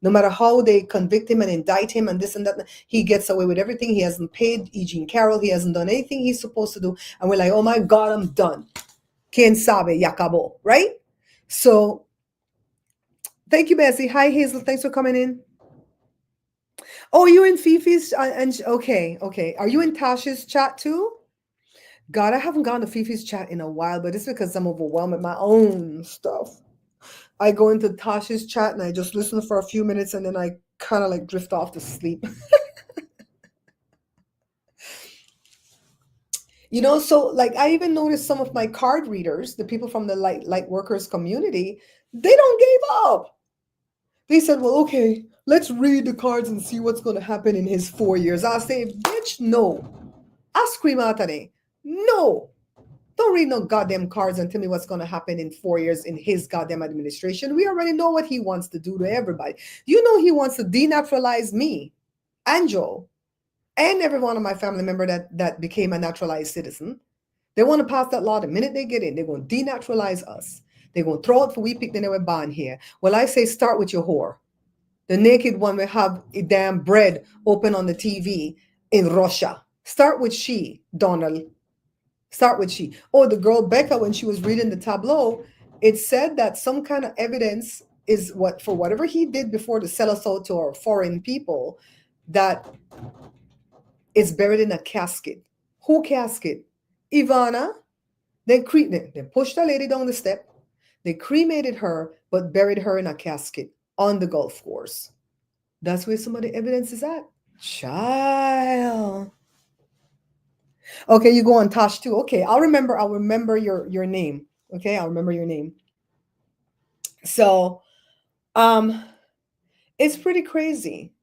No matter how they convict him and indict him and this and that, he gets away with everything. He hasn't paid E. Jean Carroll. He hasn't done anything he's supposed to do. And we're like, oh my God, I'm done. Quien sabe, yakabo, right? So thank you, Bessie. Hi, Hazel. Thanks for coming in. Oh, you in Fifi's? Okay. Are you in Tasha's chat too? God, I haven't gone to Fifi's chat in a while, but it's because I'm overwhelmed with my own stuff. I go into Tasha's chat and I just listen for a few minutes and then I kind of like drift off to sleep. You know, so like I even noticed some of my card readers, the people from the light workers community, they don't give up. They said, well, okay, let's read the cards and see what's going to happen in his 4 years. I say, bitch, no. I scream out at it. No. Don't read no goddamn cards and tell me what's going to happen in 4 years in his goddamn administration. We already know what he wants to do to everybody. You know he wants to denaturalize me and Joe and every one of my family member that became a naturalized citizen. They want to pass that law the minute they get in. They're going to denaturalize us. They're going to throw out for we pick the name born here. Well, I say start with your whore. The naked one will have a damn bread open on the TV in Russia. Start with she, Donald. Start with she. Oh, the girl Becca, when she was reading the tableau, it said that some kind of evidence is what for whatever he did before to sell us out to our foreign people, that is buried in a casket. Who casket? Ivana. They pushed the lady down the step. They cremated her, but buried her in a casket on the golf course. That's where some of the evidence is at. Child. Okay, you go on Tosh too. Okay, I'll remember your name. Okay, I'll remember your name. So, it's pretty crazy.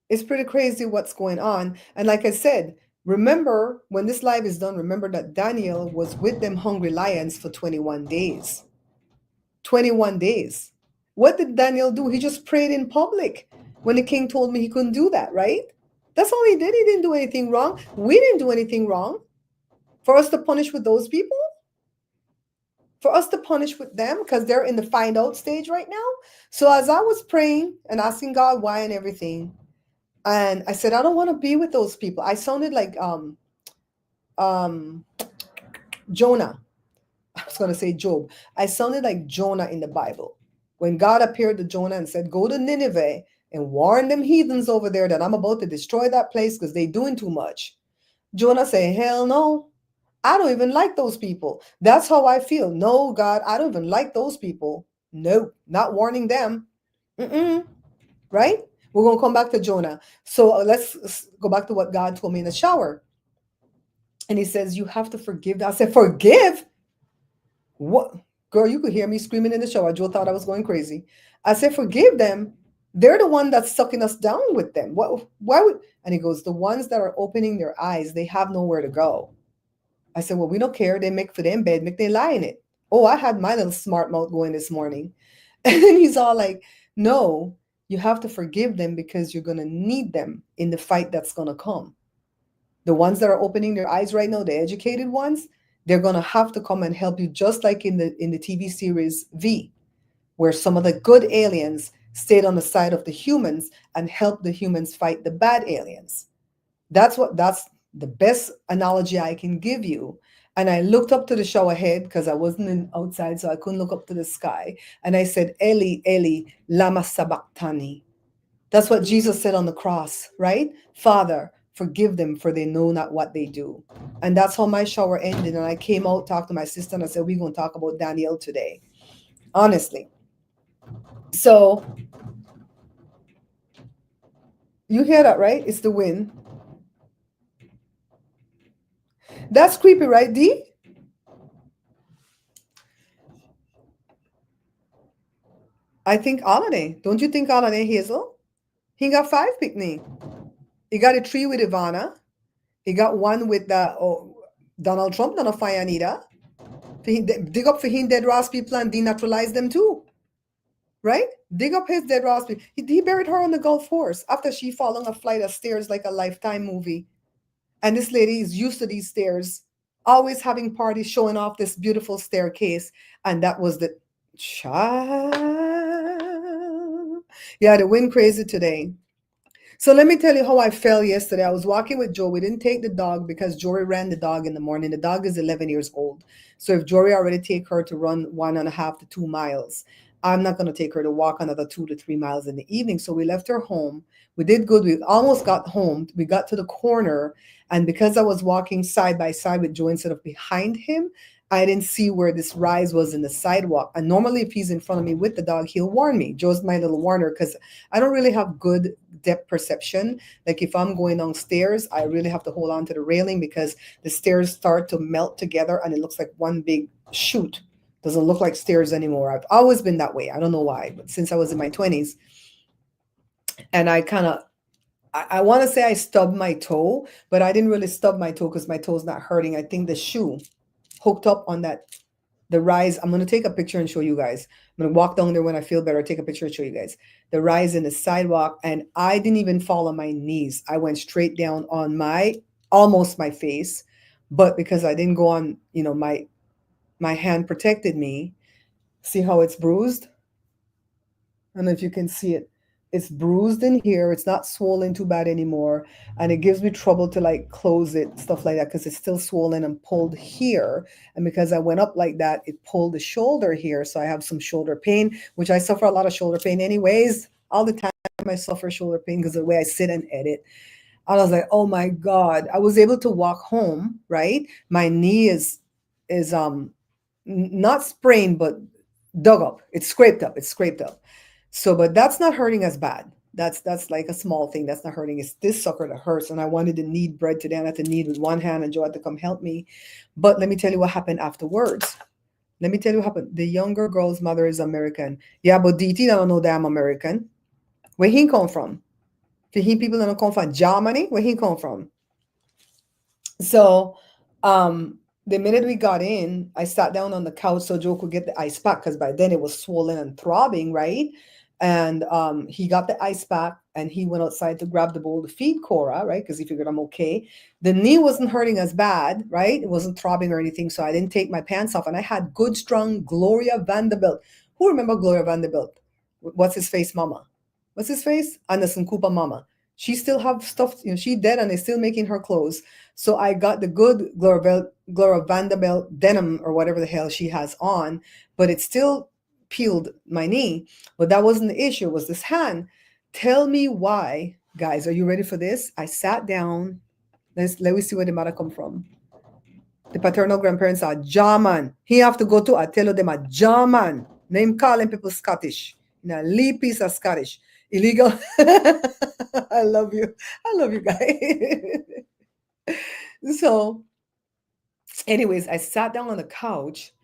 It's pretty crazy what's going on. And like I said, remember when this live is done, remember that Daniel was with them hungry lions for 21 days. 21 days. What did Daniel do? He just prayed in public when the king told me he couldn't do that, right? That's all he did. He didn't do anything wrong. We didn't do anything wrong. For us to punish with those people? For us to punish with them because they're in the find out stage right now. So as I was praying and asking God why and everything, and I said, I don't want to be with those people. I sounded like Jonah. I was going to say Job. I sounded like Jonah in the Bible. When God appeared to Jonah and said, go to Nineveh and warn them heathens over there that I'm about to destroy that place because they're doing too much. Jonah said, hell no. I don't even like those people. That's how I feel. No, God, I don't even like those people. No, not warning them. Right? We're going to come back to Jonah. So let's go back to what God told me in the shower. And he says, you have to forgive. I said, forgive? What? Girl, you could hear me screaming in the shower. Joe thought I was going crazy. I said, forgive them. They're the one that's sucking us down with them. Why would? And he goes, the ones that are opening their eyes, they have nowhere to go. I said, well, we don't care. They make for them bed, make they lie in it. Oh, I had my little smart mouth going this morning. And then he's all like, no, you have to forgive them because you're going to need them in the fight that's going to come. The ones that are opening their eyes right now, the educated ones, they're going to have to come and help you, just like in the TV series V, where some of the good aliens stayed on the side of the humans and helped the humans fight the bad aliens. That's the best analogy I can give you. And I looked up to the shower head because I wasn't outside, so I couldn't look up to the sky. And I said, Eli, Eli, lama sabachthani. That's what Jesus said on the cross, right? Father, forgive them, for they know not what they do. And that's how my shower ended. And I came out, talked to my sister, and I said, we're going to talk about Daniel today. Honestly. So you hear that, right? It's the wind. That's creepy, right, D? I think Holiday. Don't you think Holiday, Hazel? He got 5 picnic. He got a 3 with Ivana. He got 1 with Donald Trump, not a fire neither. Dig up for him dead Ross people and denaturalize them too. Right? Dig up his dead Ross people. He buried her on the Gulf Force after she fell on a flight of stairs like a Lifetime movie. And this lady is used to these stairs, always having parties, showing off this beautiful staircase. And that was the child. Yeah, the wind crazy today. So let me tell you how I fell yesterday. I was walking with Joe. We didn't take the dog because Jory ran the dog in the morning. The dog is 11 years old. So if Jory already take her to run 1.5 to 2 miles, I'm not going to take her to walk another 2 to 3 miles in the evening. So we left her home. We did good. We almost got home. We got to the corner. And because I was walking side by side with Joe instead of behind him, I didn't see where this rise was in the sidewalk. And normally if he's in front of me with the dog, he'll warn me. Joe's my little warner because I don't really have good depth perception. Like if I'm going downstairs, I really have to hold on to the railing because the stairs start to melt together and it looks like one big chute. Doesn't look like stairs anymore. I've always been that way. I don't know why, but since I was in my 20s. And I kind of, I want to say I stubbed my toe, but I didn't really stub my toe because my toe's not hurting. I think the shoe hooked up on the rise. I'm going to take a picture and show you guys. I'm going to walk down there when I feel better, take a picture and show you guys. The rise in the sidewalk, and I didn't even fall on my knees. I went straight down on almost my face, but because I didn't go on, my hand protected me. See how it's bruised? I don't know if you can see it. It's bruised in here. It's not swollen too bad anymore. And it gives me trouble to like close it, stuff like that, because it's still swollen and pulled here. And because I went up like that, it pulled the shoulder here. So I have some shoulder pain, which I suffer a lot of shoulder pain anyways. All the time I suffer shoulder pain because of the way I sit and edit. I was like, oh my God. I was able to walk home, right? My knee is not sprained, but dug up. It's scraped up. It's scraped up. So, but that's not hurting as bad. That's like a small thing. That's not hurting. It's this sucker that hurts. And I wanted to knead bread today. And I had to knead with one hand and Joe had to come help me. But let me tell you what happened afterwards. Let me tell you what happened. The younger girl's mother is American. Yeah, but DT don't know that I'm American. Where he come from? For he people don't come from Germany? Where he come from? So, the minute we got in, I sat down on the couch so Joe could get the ice pack because by then it was swollen and throbbing, right? And he got the ice pack and he went outside to grab the bowl to feed Cora, right? Because he figured I'm okay. The knee wasn't hurting as bad, right? It wasn't throbbing or anything. So I didn't take my pants off. And I had good, strong Gloria Vanderbilt. Who remember Gloria Vanderbilt? What's his face, mama? What's his face? Anderson Cooper mama. She still have stuff, she dead and they're still making her clothes. So I got the good Gloria Vanderbilt denim or whatever the hell she has on, but it still peeled my knee. But that wasn't the issue. It was this hand. Tell me why, guys. Are you ready for this? I sat down. Let me see where the mother come from. The paternal grandparents are German. He have to go to, I tell you them are German. Name calling people Scottish. Lee piece of Scottish. Illegal. I love you. I love you guys. So, anyways, I sat down on the couch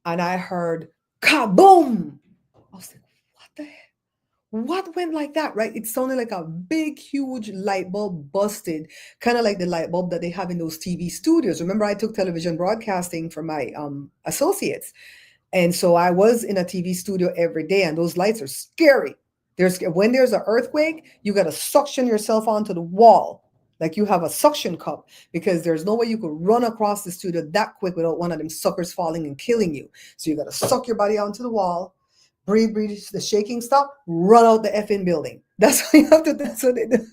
and I heard kaboom. I was like, what the heck? What went like that, right? It sounded like a big, huge light bulb busted, kind of like the light bulb that they have in those TV studios. Remember, I took television broadcasting for my associates. And so I was in a TV studio every day, and those lights are scary. When there's an earthquake, you got to suction yourself onto the wall like you have a suction cup because there's no way you could run across the studio that quick without one of them suckers falling and killing you. So you got to suck your body onto the wall, breathe, breathe, the shaking stop, run out the effing building. That's what you have to, that's what they do.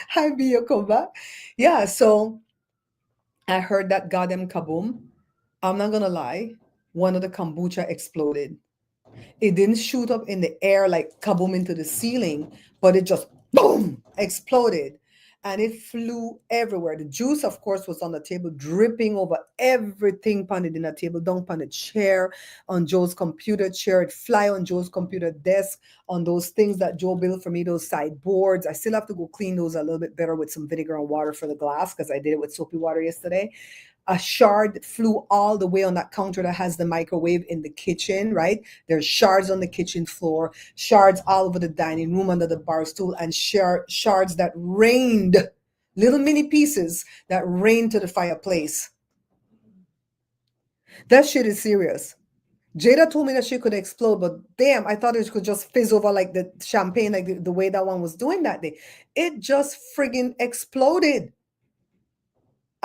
Hi, be your comeback. Yeah, so I heard that goddamn kaboom. I'm not gonna lie, one of the kombucha exploded. It didn't shoot up in the air like kaboom into the ceiling, but it just boom exploded and it flew everywhere. The juice, of course, was on the table, dripping over everything on the dinner table, down on the chair, on Joe's computer chair. It fly on Joe's computer desk, on those things that Joe built for me, those sideboards. I still have to go clean those a little bit better with some vinegar and water for the glass because I did it with soapy water yesterday. A shard flew all the way on that counter that has the microwave in the kitchen, right? There's shards on the kitchen floor, shards all over the dining room under the bar stool, and shards that rained, little mini pieces that rained to the fireplace. That shit is serious. Jada told me that she could explode, but damn, I thought it could just fizz over like the champagne, like the way that one was doing that day. It just friggin' exploded.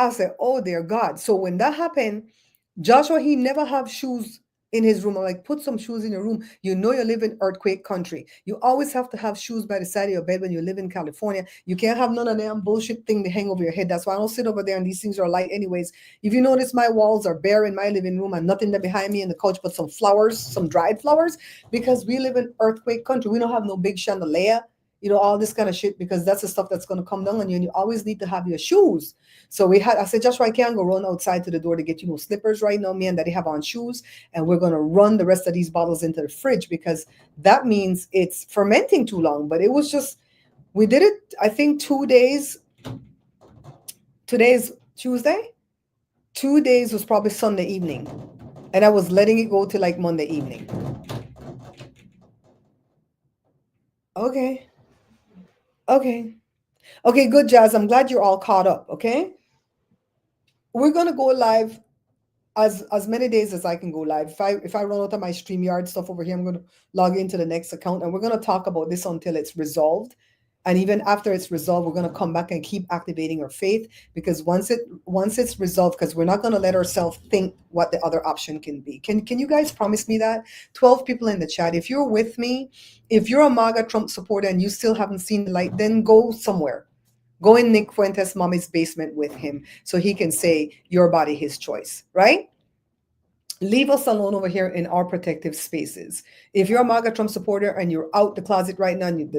I said, oh dear God. So when that happened, Joshua, he never have shoes in his room. I'm like, put some shoes in your room. You know you live in earthquake country. You always have to have shoes by the side of your bed when you live in California. You can't have none of them bullshit thing to hang over your head. That's why I don't sit over there and these things are light anyways. If you notice, my walls are bare in my living room and nothing there behind me in the couch but some flowers, some dried flowers, because we live in earthquake country. We don't have no big chandelier, all this kind of shit, because that's the stuff that's going to come down on you, and you always need to have your shoes. So I said, Joshua, I can't go run outside to the door to get slippers right now. Me and Daddy have on shoes, and we're going to run the rest of these bottles into the fridge because that means it's fermenting too long. But it was just, we did it, I think 2 days. Today's Tuesday. 2 days was probably Sunday evening, and I was letting it go to like Monday evening. Okay. Okay, good, Jazz. I'm glad you're all caught up, okay? We're going to go live as many days as I can go live. If I run out of my StreamYard stuff over here, I'm going to log into the next account, and we're going to talk about this until it's resolved. And even after it's resolved, we're going to come back and keep activating our faith, because once it's resolved, because we're not going to let ourselves think what the other option can be. Can you guys promise me that? 12 people in the chat. If you're with me, if you're a MAGA Trump supporter and you still haven't seen the light, then go somewhere. Go in Nick Fuentes' mommy's basement with him so he can say your body, his choice, right? Leave us alone over here in our protective spaces. If you're a MAGA Trump supporter and you're out the closet right now, and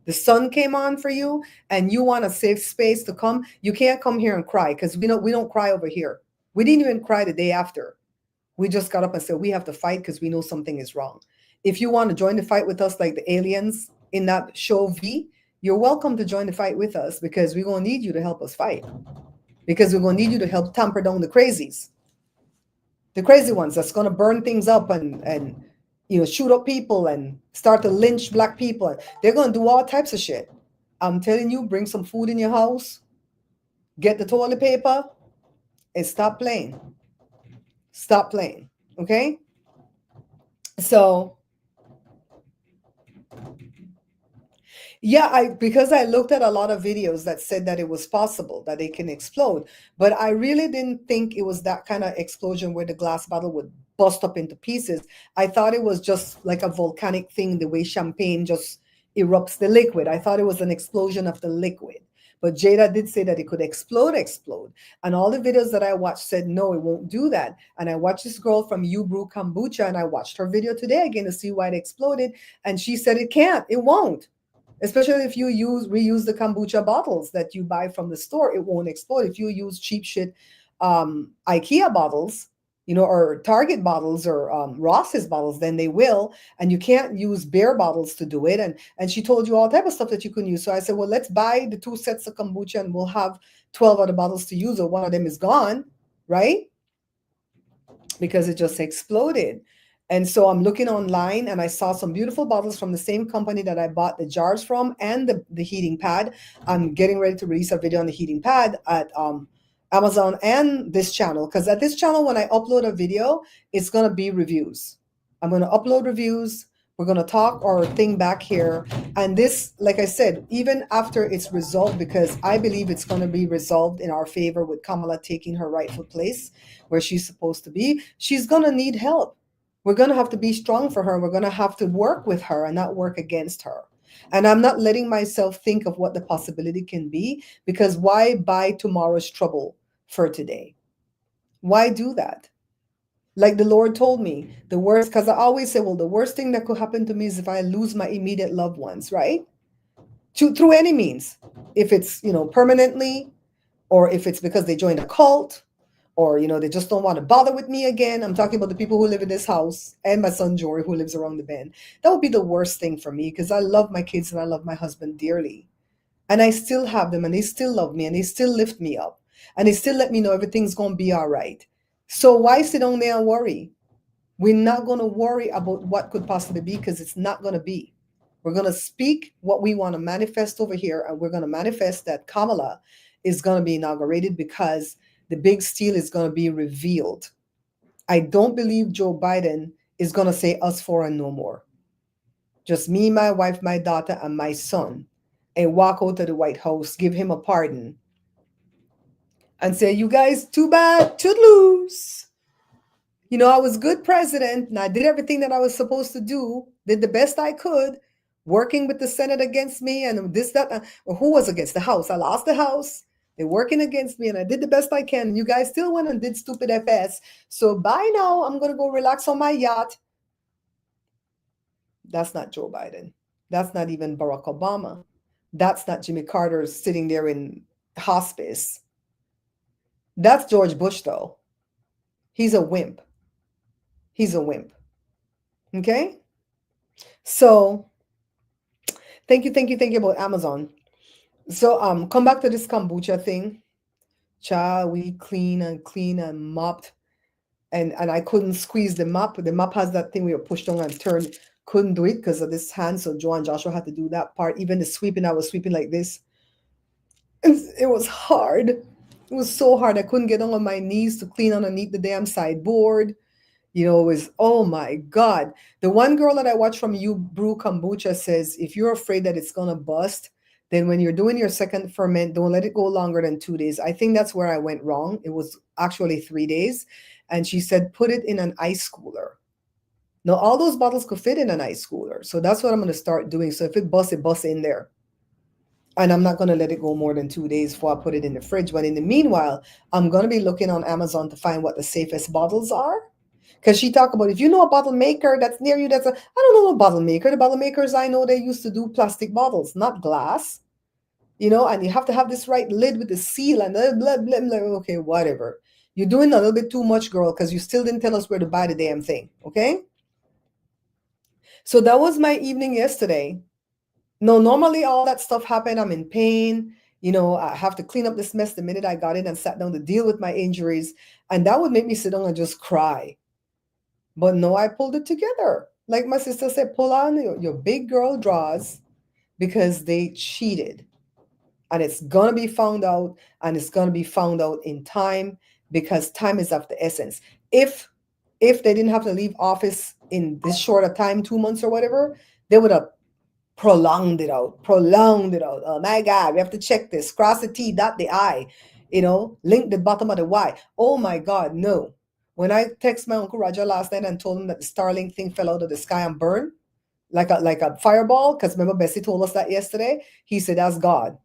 the sun came on for you and you want a safe space to come, you can't come here and cry, because we don't cry over here. We didn't even cry the day after. We just got up and said we have to fight because we know something is wrong. If you want to join the fight with us like the aliens in that show V, you're welcome to join the fight with us, because we're going to need you to help us fight. Because we're going to need you to help tamper down the crazies. The crazy ones that's going to burn things up and shoot up people and start to lynch black people. They're going to do all types of shit. I'm telling you, bring some food in your house, get the toilet paper, and stop playing. Stop playing, okay? So, yeah, because I looked at a lot of videos that said that it was possible that it can explode, but I really didn't think it was that kind of explosion where the glass bottle would bust up into pieces. I thought it was just like a volcanic thing, the way champagne just erupts the liquid. I thought it was an explosion of the liquid. But Jada did say that it could explode. And all the videos that I watched said, no, it won't do that. And I watched this girl from You Brew Kombucha, and I watched her video today again to see why it exploded. And she said it can't, it won't. Especially if you reuse the kombucha bottles that you buy from the store, it won't explode. If you use cheap shit IKEA bottles, or Target bottles or Ross's bottles, then they will. And you can't use bare bottles to do it. And she told you all type of stuff that you can use. So I said, well, let's buy the 2 sets of kombucha and we'll have 12 other bottles to use, or one of them is gone, right? Because it just exploded. And so I'm looking online and I saw some beautiful bottles from the same company that I bought the jars from and the heating pad. I'm getting ready to release a video on the heating pad at Amazon and this channel, because at this channel, when I upload a video, it's going to be reviews. I'm going to upload reviews. We're going to talk our thing back here. And this, like I said, even after it's resolved, because I believe it's going to be resolved in our favor with Kamala taking her rightful place where she's supposed to be, she's going to need help. We're going to have to be strong for her. We're going to have to work with her and not work against her. And I'm not letting myself think of what the possibility can be, because why buy tomorrow's trouble for today? Why do that? Like the Lord told me, the worst, because I always say, well, the worst thing that could happen to me is if I lose my immediate loved ones, right? Through any means. If it's, permanently, or if it's because they joined a cult, or they just don't want to bother with me again. I'm talking about the people who live in this house and my son Jory who lives around the bend. That would be the worst thing for me, because I love my kids and I love my husband dearly, and I still have them, and they still love me, and they still lift me up, and they still let me know everything's going to be all right. So why sit down there and worry? We're not going to worry about what could possibly be, because it's not going to be. We're going to speak what we want to manifest over here, and we're going to manifest that Kamala is going to be inaugurated, because the big steal is going to be revealed. I don't believe Joe Biden is going to say us four and no more. Just me, my wife, my daughter, and my son, and walk out of the White House, give him a pardon, and say, you guys, too bad, toodaloos. I was good president, and I did everything that I was supposed to do, did the best I could, working with the Senate against me, and this, that. Who was against the House? I lost the House. They're working against me, and I did the best I can. You guys still went and did stupid FS. So bye now. I'm going to go relax on my yacht. That's not Joe Biden. That's not even Barack Obama. That's not Jimmy Carter sitting there in hospice. That's George Bush, though. He's a wimp. He's a wimp. Okay? So thank you about Amazon. So come back to this kombucha thing. Child, we clean and mopped, and I couldn't squeeze the mop. The mop has that thing where you push down and turn. Couldn't do it because of this hand, so Joe and Joshua had to do that part. Even the sweeping, I was sweeping like this. It was hard. It was so hard. I couldn't get on my knees to clean underneath the damn sideboard. It was, oh my God. The one girl that I watched from You Brew Kombucha says, if you're afraid that it's going to bust, then when you're doing your second ferment, don't let it go longer than 2 days. I think that's where I went wrong. It was actually 3 days. And she said, put it in an ice cooler. Now, all those bottles could fit in an ice cooler. So that's what I'm going to start doing. So if it busts in there. And I'm not going to let it go more than 2 days before I put it in the fridge. But in the meanwhile, I'm going to be looking on Amazon to find what the safest bottles are. Because she talked about, if you know a bottle maker that's near you, I don't know a bottle maker. The bottle makers I know, they used to do plastic bottles, not glass. And you have to have this right lid with the seal and blah, blah, blah. Okay, whatever. You're doing a little bit too much, girl, because you still didn't tell us where to buy the damn thing. Okay? So that was my evening yesterday. No, normally all that stuff happened. I'm in pain. I have to clean up this mess the minute I got in and sat down to deal with my injuries. And that would make me sit down and just cry. But no, I pulled it together. Like my sister said, pull on your big girl draws, because they cheated. And it's going to be found out, and it's going to be found out in time, because time is of the essence. If they didn't have to leave office in this short a time, 2 months or whatever, they would have prolonged it out. Oh my God, we have to check this. Cross the T, dot the I, link the bottom of the Y. Oh my God, no. When I text my Uncle Roger last night and told him that the Starlink thing fell out of the sky and burned like a fireball, because remember Bessie told us that yesterday, he said, that's God.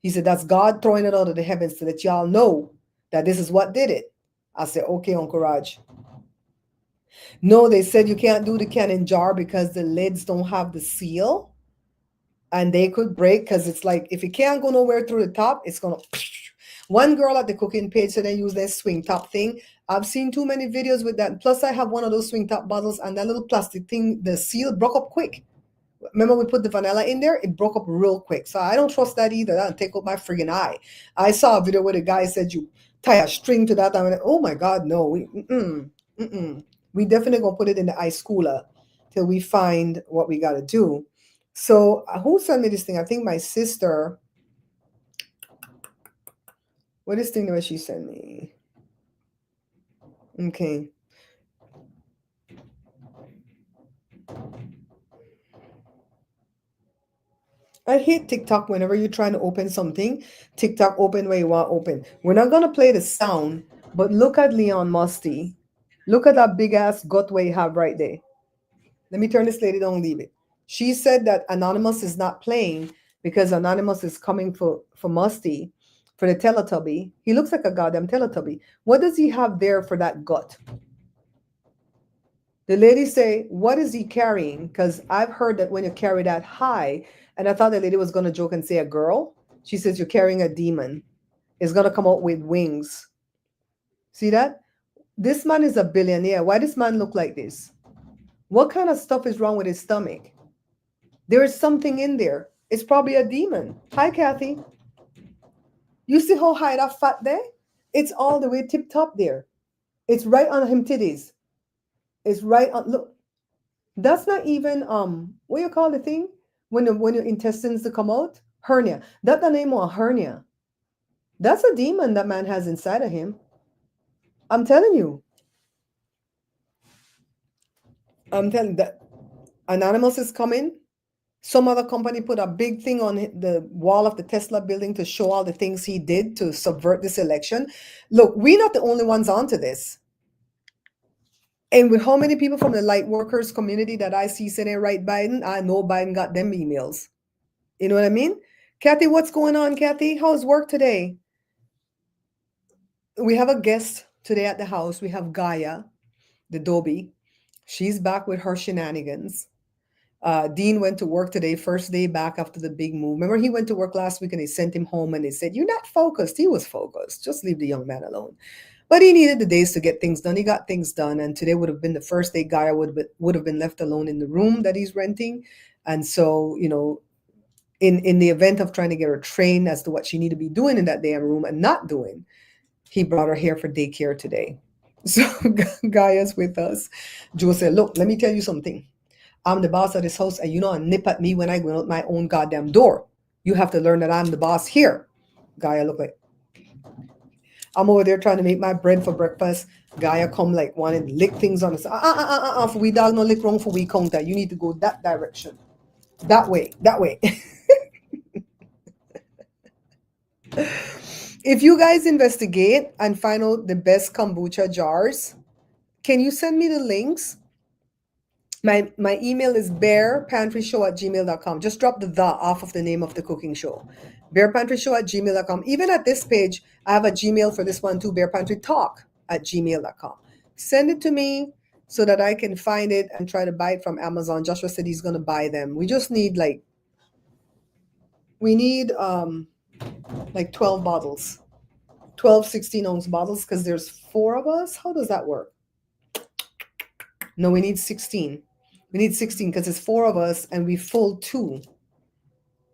He said, that's God throwing it out of the heavens to let y'all know that this is what did it. I said, okay, Uncle Raj. No, they said you can't do the canning jar because the lids don't have the seal, and they could break, because it's like, if it can't go nowhere through the top, it's going to... One girl at the cooking page said they use their swing top thing. I've seen too many videos with that. Plus, I have one of those swing top bottles, and that little plastic thing, the seal broke up quick. Remember we put the vanilla in there? It broke up real quick. So I don't trust that either. That'll take out my friggin' eye. I saw a video where the guy said you tie a string to that. I went, oh my God, no. We definitely gonna put it in the ice cooler till we find what we gotta do. So who sent me this thing? I think my sister. What is this thing that she sent me? Okay. I hate TikTok. Whenever you're trying to open something, TikTok open where you want open. We're not going to play the sound, but look at Leon Musty. Look at that big ass gut way you have right there. Let me turn this lady down, leave it. She said that Anonymous is not playing because Anonymous is coming for Musty, for the Teletubby. He looks like a goddamn Teletubby. What does he have there for that gut? The lady say, what is he carrying? Because I've heard that when you carry that high, and I thought the lady was going to joke and say a girl. She says you're carrying a demon. It's going to come out with wings. See that? This man is a billionaire. Why does man look like this? What kind of stuff is wrong with his stomach? There is something in there. It's probably a demon. Hi, Kathy. You see how high that fat there? It's all the way tip top there. It's right on him titties. It's right on. Look, that's not even what you call the thing when your intestines to come out? Hernia. That's the name of a hernia. That's a demon that man has inside of him. I'm telling you. I'm telling that Anonymous is coming. Some other company put a big thing on the wall of the Tesla building to show all the things he did to subvert this election. Look, we're not the only ones onto this. And with how many people from the light workers community that I see saying right Biden, I know Biden got them emails. You know what I mean? Kathy, what's going on, Kathy? How's work today? We have a guest today at the house. We have Gaia, the Dobie. She's back with her shenanigans. Dean went to work today, first day back after the big move. Remember, he went to work last week and they sent him home and they said, you're not focused. He was focused. Just leave the young man alone. But he needed the days to get things done. He got things done. And today would have been the first day Gaia would have been left alone in the room that he's renting. And so, you know, in the event of trying to get her trained as to what she needed to be doing in that damn room and not doing, he brought her here for daycare today. So Gaia's with us. Joe said, look, let me tell you something. I'm the boss of this house, and you don't nip at me when I go out my own goddamn door. You have to learn that I'm the boss here. Gaia look like, I'm over there trying to make my bread for breakfast. Gaia come like wanting to lick things on us. For we dog no lick wrong for we counter. You need to go that direction. That way. If you guys investigate and find out the best kombucha jars, can you send me the links? My email is bearpantryshow@gmail.com. Just drop the off of the name of the cooking show. bearpantryshow@gmail.com. Even at this page, I have a Gmail for this one too, bearpantrytalk@gmail.com. Send it to me so that I can find it and try to buy it from Amazon. Joshua said he's going to buy them. We just need like 12 bottles. 12 16-ounce bottles because there's 4 of us. How does that work? No, we need 16. We need 16 because it's 4 of us and we full 2.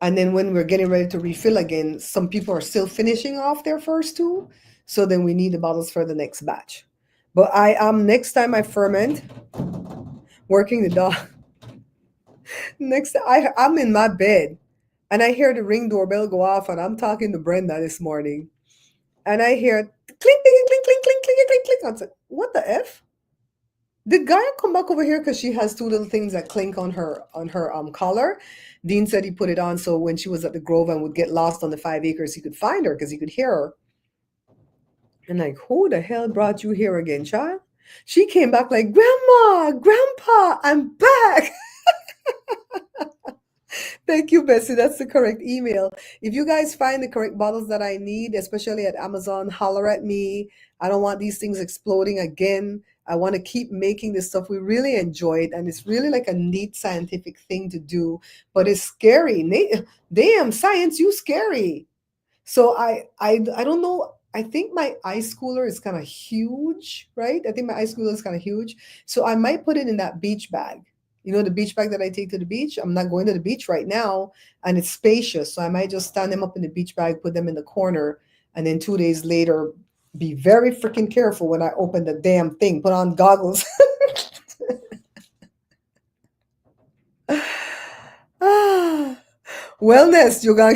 And then when we're getting ready to refill again, some people are still finishing off their first 2. So then we need the bottles for the next batch. But I am, next time I ferment, working the dog. I'm in my bed and I hear the ring doorbell go off and I'm talking to Brenda this morning. And I hear clink, clink, clink, clink, clink, clink, clink, clink. I was like, what the F? Did Gaia come back over here because she has 2 little things that clink on her collar? Dean said he put it on so when she was at the Grove and would get lost on the 5 acres, he could find her because he could hear her. And like, who the hell brought you here again, child? She came back like, Grandma, Grandpa, I'm back. Thank you, Bessie. That's the correct email. If you guys find the correct bottles that I need, especially at Amazon, holler at me. I don't want these things exploding again. I want to keep making this stuff. We really enjoy it, and it's really like a neat scientific thing to do, but it's scary. Damn, science, you scary. So I don't know. I think my ice cooler is kind of huge, right? I think my ice cooler is kind of huge. So I might put it in that beach bag. You know, the beach bag that I take to the beach? I'm not going to the beach right now, and it's spacious. So I might just stand them up in the beach bag, put them in the corner, and then 2 days later, be very freaking careful when I open the damn thing. Put on goggles. Wellness, you got.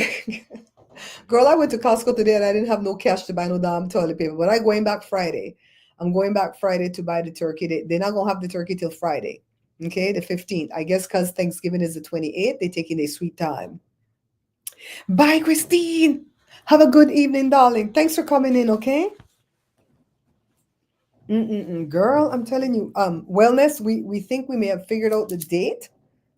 Girl, I went to Costco today and I didn't have no cash to buy no damn toilet paper. But I'm going back Friday. I'm going back Friday to buy the turkey. They're not gonna have the turkey till Friday. Okay, the 15th. I guess because Thanksgiving is the 28th, they're taking a sweet time. Bye, Christine. Have a good evening, darling. Thanks for coming in, okay? Girl, I'm telling you, wellness, we think we may have figured out the date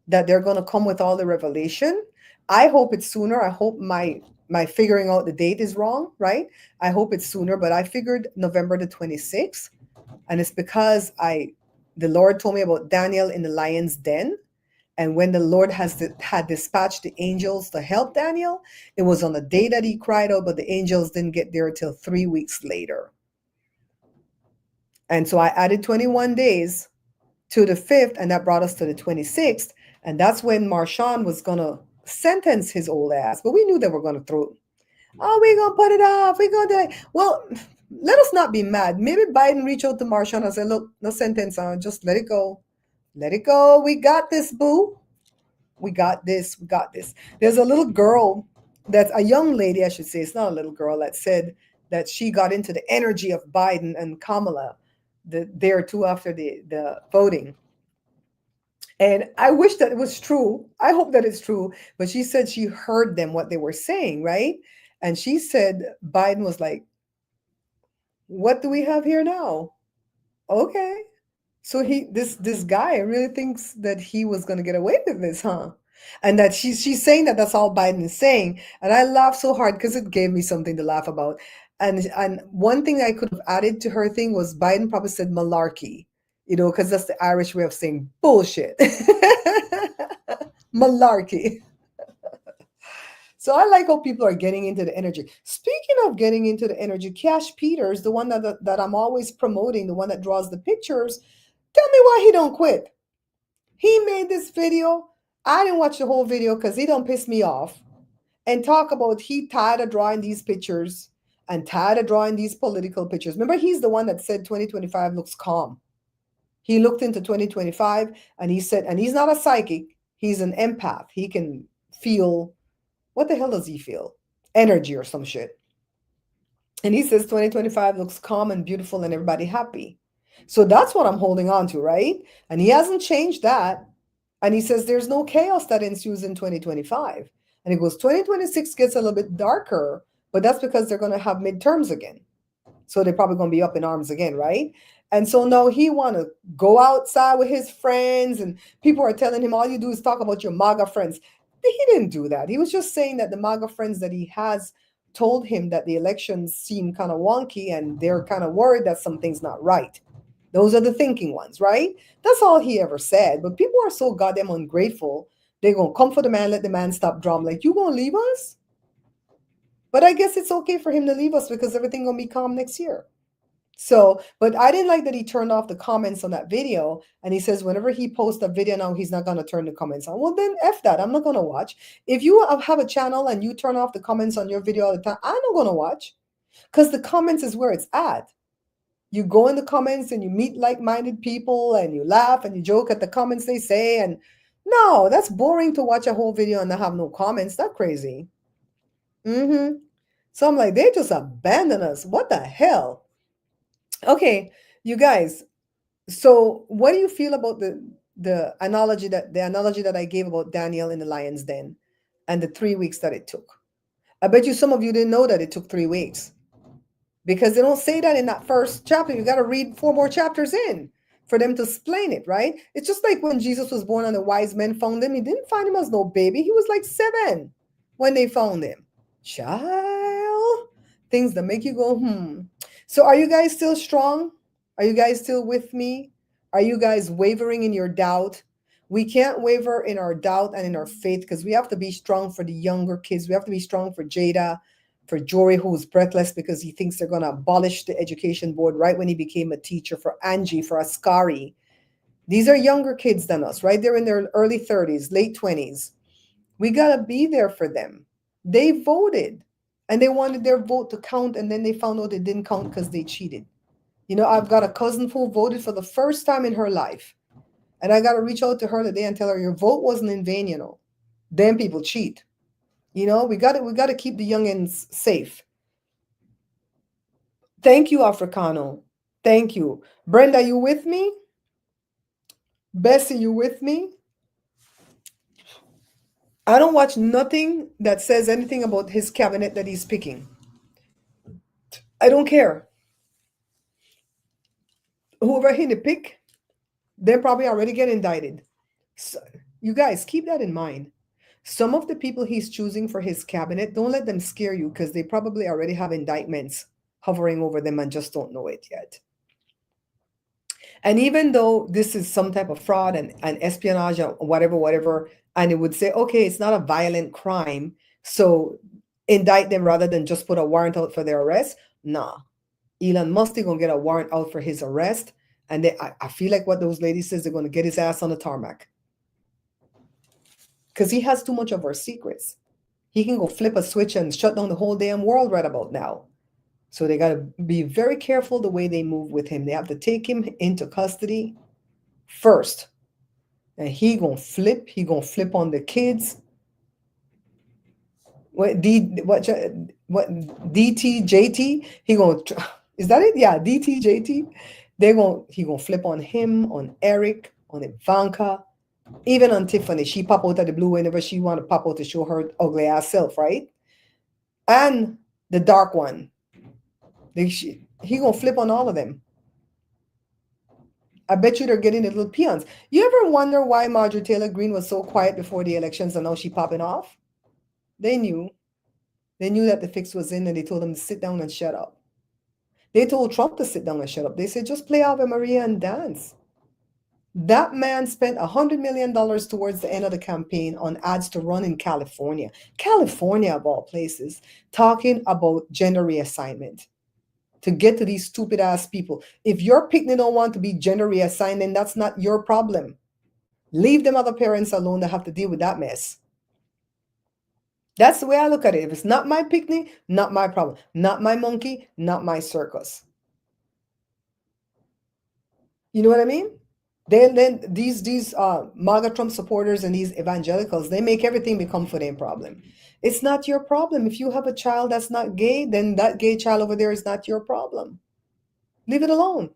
that they're going to come with all the revelation. I hope it's sooner. I hope my figuring out the date is wrong, right? I hope it's sooner, but I figured November the 26th, and it's because the Lord told me about Daniel in the lion's den. And when the Lord had dispatched the angels to help Daniel, it was on the day that he cried out, but the angels didn't get there till 3 weeks later. And so I added 21 days to the 5th, and that brought us to the 26th. And that's when Marshawn was going to sentence his old ass. But we knew they were going to throw, oh, we're going to put it off. We're going to, well, let us not be mad. Maybe Biden reach out to Marshawn and say, look, no sentence on, just let it go. Let it go. We got this, boo. We got this. We got this. There's a little girl, that's a young lady, I should say. It's not a little girl, that said that she got into the energy of Biden and Kamala the day or two after the voting. And I wish that it was true. I hope that it's true. But she said she heard them, what they were saying, right? And she said Biden was like, what do we have here now? Okay. So this guy really thinks that he was going to get away with this, huh? And that she's saying that that's all Biden is saying. And I laughed so hard because it gave me something to laugh about. And one thing I could have added to her thing was Biden probably said malarkey, because that's the Irish way of saying bullshit. Malarkey. So I like how people are getting into the energy. Speaking of getting into the energy, Cash Peters, the one that I'm always promoting, the one that draws the pictures, tell me why he don't quit. He made this video. I didn't watch the whole video because he don't piss me off. And talk about he tired of drawing these pictures and tired of drawing these political pictures. Remember, he's the one that said 2025 looks calm. He looked into 2025 and he said, and he's not a psychic, he's an empath. He can feel, what the hell does he feel? Energy or some shit. And he says 2025 looks calm and beautiful and everybody happy. So that's what I'm holding on to, right? And he hasn't changed that. And he says there's no chaos that ensues in 2025. And he goes, 2026 gets a little bit darker, but that's because they're going to have midterms again. So they're probably going to be up in arms again, right? And so now he want to go outside with his friends, and people are telling him all you do is talk about your MAGA friends. He didn't do that. He was just saying that the MAGA friends that he has told him that the elections seem kind of wonky and they're kind of worried that something's not right. Those are the thinking ones, right? That's all he ever said. But people are so goddamn ungrateful. They're going to come for the man, let the man stop drum. Like, you going to leave us? But I guess it's okay for him to leave us because everything going to be calm next year. So, but I didn't like that he turned off the comments on that video. And he says whenever he posts a video now, he's not going to turn the comments on. Well, then F that. I'm not going to watch. If you have a channel and you turn off the comments on your video all the time, I'm not going to watch because the comments is where it's at. You go in the comments and you meet like-minded people and you laugh and you joke at the comments they say. And no, that's boring to watch a whole video and not have no comments. That's crazy. So I'm like, they just abandon us. What the hell? Okay, you guys. So what do you feel about the analogy that I gave about Daniel in the lion's den and the 3 weeks that it took? I bet you some of you didn't know that it took 3 weeks because they don't say that in that first chapter. You got to read 4 more chapters in for them to explain it, right? It's just like when Jesus was born and the wise men found him. He didn't find him as no baby. He was like 7 when they found him. Child, things that make you go, So are you guys still strong? Are you guys still with me? Are you guys wavering in your doubt? We can't waver in our doubt and in our faith because we have to be strong for the younger kids. We have to be strong for Jada, for Jory, who's breathless because he thinks they're going to abolish the education board right when he became a teacher, for Angie, for Askari. These are younger kids than us, right? They're in their early 30s, late 20s. We got to be there for them. They voted and they wanted their vote to count, and then they found out it didn't count because they cheated. I've got a cousin who voted for the first time in her life, and I got to reach out to her today and tell her your vote wasn't in vain. Them people cheat. We got to keep the youngins safe. Thank you, Africano. Thank you, Brenda. You with me? Bessie, you with me? I don't watch nothing that says anything about his cabinet that he's picking. I don't care. whoever he pick, they're probably already get indicted. So, you guys keep that in mind. Some of the people he's choosing for his cabinet, don't let them scare you because they probably already have indictments hovering over them and just don't know it yet. And even though this is some type of fraud and espionage or whatever, and it would say, okay, it's not a violent crime, so indict them rather than just put a warrant out for their arrest. Nah. Elon Musk is gonna get a warrant out for his arrest. And I feel like what those ladies says, they're gonna get his ass on the tarmac. Because he has too much of our secrets. He can go flip a switch and shut down the whole damn world right about now. So they got to be very careful the way they move with him. They have to take him into custody first. And he gonna flip. He gonna flip on the kids. What DTJT? He gonna is that it? Yeah, DTJT. He gonna flip on him, on Eric, on Ivanka, even on Tiffany. She pop out of the blue whenever she want to pop out to show her ugly ass self, right? And the dark one. He gonna flip on all of them. I bet you they're getting the little peons. You ever wonder why Marjorie Taylor Greene was so quiet before the elections and now she popping off? They knew. They knew that the fix was in and they told them to sit down and shut up. They told Trump to sit down and shut up. They said, just play Ave Maria and dance. That man spent $100 million towards the end of the campaign on ads to run in California. California, of all places, talking about gender reassignment. To get to these stupid ass people. If your picnic don't want to be gender reassigned, then that's not your problem. Leave them other parents alone that have to deal with that mess. That's the way I look at it. If it's not my picnic, not my problem. Not my monkey, not my circus. You know what I mean? Then these MAGA Trump supporters and these evangelicals, they make everything become for them problem. It's not your problem. If you have a child that's not gay, then that gay child over there is not your problem. Leave it alone.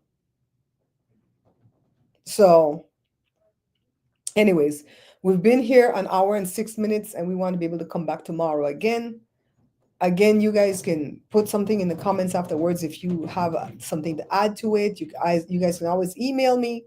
So anyways, we've been here an hour and 6 minutes and we want to be able to come back tomorrow again. Again, you guys can put something in the comments afterwards if you have something to add to it. You guys can always email me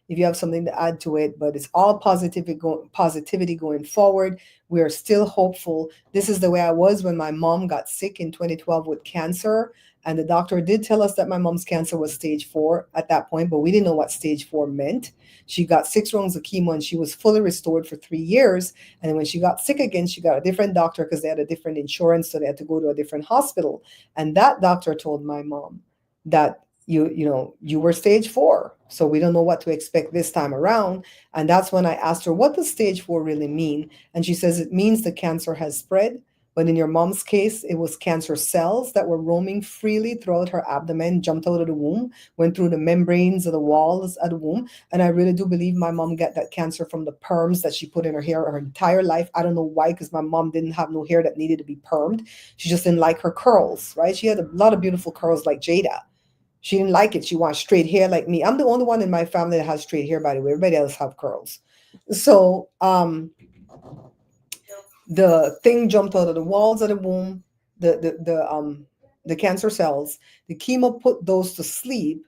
if you have something to add to it, but it's all positivity going forward. We are still hopeful. This is the way I was when my mom got sick in 2012 with cancer. And the doctor did tell us that my mom's cancer was stage 4 at that point, but we didn't know what stage 4 meant. She got 6 rounds of chemo and she was fully restored for 3 years. And then when she got sick again, she got a different doctor because they had a different insurance. So they had to go to a different hospital. And that doctor told my mom that you were stage 4. So we don't know what to expect this time around. And that's when I asked her, what does stage 4 really mean? And she says, it means the cancer has spread. But in your mom's case, it was cancer cells that were roaming freely throughout her abdomen, jumped out of the womb, went through the membranes of the walls of the womb. And I really do believe my mom got that cancer from the perms that she put in her hair her entire life. I don't know why, because my mom didn't have no hair that needed to be permed. She just didn't like her curls, right? She had a lot of beautiful curls like Jada. She didn't like it. She wants straight hair like me. I'm the only one in my family that has straight hair, by the way. Everybody else have curls. So, the thing jumped out of the walls of the womb, the cancer cells. The chemo put those to sleep,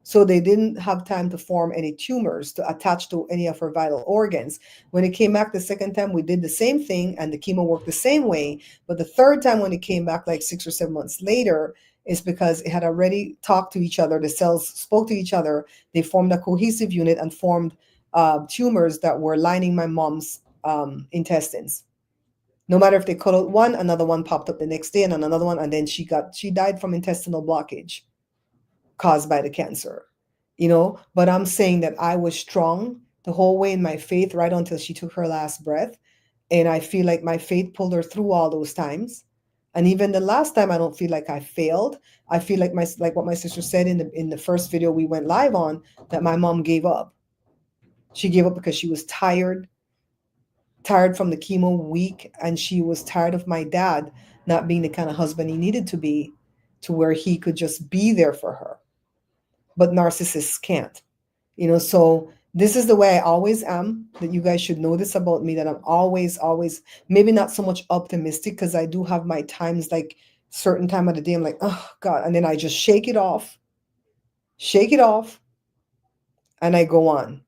so they didn't have time to form any tumors to attach to any of her vital organs. When it came back the second time, we did the same thing, and the chemo worked the same way. But the third time, when it came back like 6 or 7 months later, is because it had already talked to each other. The cells spoke to each other. They formed a cohesive unit and formed tumors that were lining my mom's intestines. No matter if they cut out one, another one popped up the next day and another one. And then she died from intestinal blockage caused by the cancer, but I'm saying that I was strong the whole way in my faith, right until she took her last breath. And I feel like my faith pulled her through all those times. And even the last time, I don't feel like I failed. I feel like what my sister said in the first video we went live on, that my mom gave up. She gave up because she was tired from the chemo, weak, and she was tired of my dad not being the kind of husband he needed to be, to where he could just be there for her. But narcissists can't, so this is the way I always am. That you guys should know this about me, that I'm always, maybe not so much optimistic, because I do have my times, like certain time of the day I'm like, oh God, and then I just shake it off, and I go on.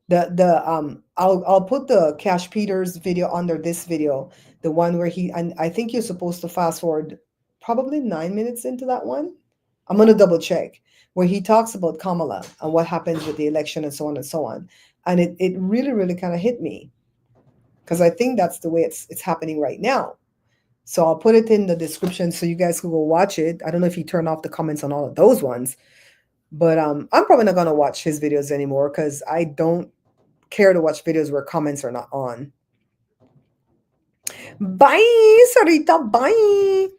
I'll put the Cash Peters video under this video, the one where and I think you're supposed to fast forward probably 9 minutes into that one. I'm gonna double check where he talks about Kamala and what happens with the election and so on and so on. And it really, really kind of hit me because I think that's the way it's happening right now. So I'll put it in the description so you guys can go watch it. I don't know if he turned off the comments on all of those ones, but I'm probably not gonna watch his videos anymore because I don't care to watch videos where comments are not on. Bye, Sarita. Bye.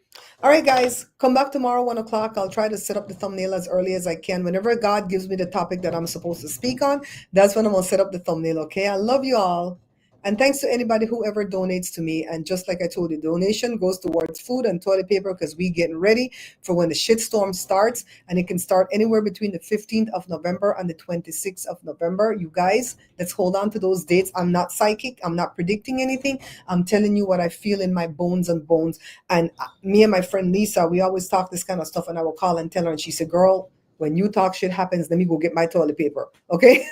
All right, guys, come back tomorrow, 1 o'clock. I'll try to set up the thumbnail as early as I can. Whenever God gives me the topic that I'm supposed to speak on, that's when I'm going to set up the thumbnail, okay? I love you all. And thanks to anybody who ever donates to me. And just like I told you, donation goes towards food and toilet paper because we getting ready for when the shitstorm starts. And it can start anywhere between the 15th of November and the 26th of November. You guys, let's hold on to those dates. I'm not psychic. I'm not predicting anything. I'm telling you what I feel in my bones and bones. And me and my friend Lisa, we always talk this kind of stuff. And I will call and tell her. And she said, girl, when you talk shit happens, let me go get my toilet paper. Okay.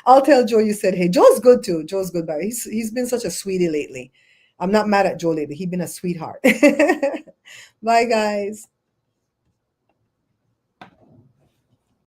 I'll tell Joe you said, hey, Joe's good too. Joe's good. But he's been such a sweetie lately. I'm not mad at Joe lately. He's been a sweetheart. Bye, guys.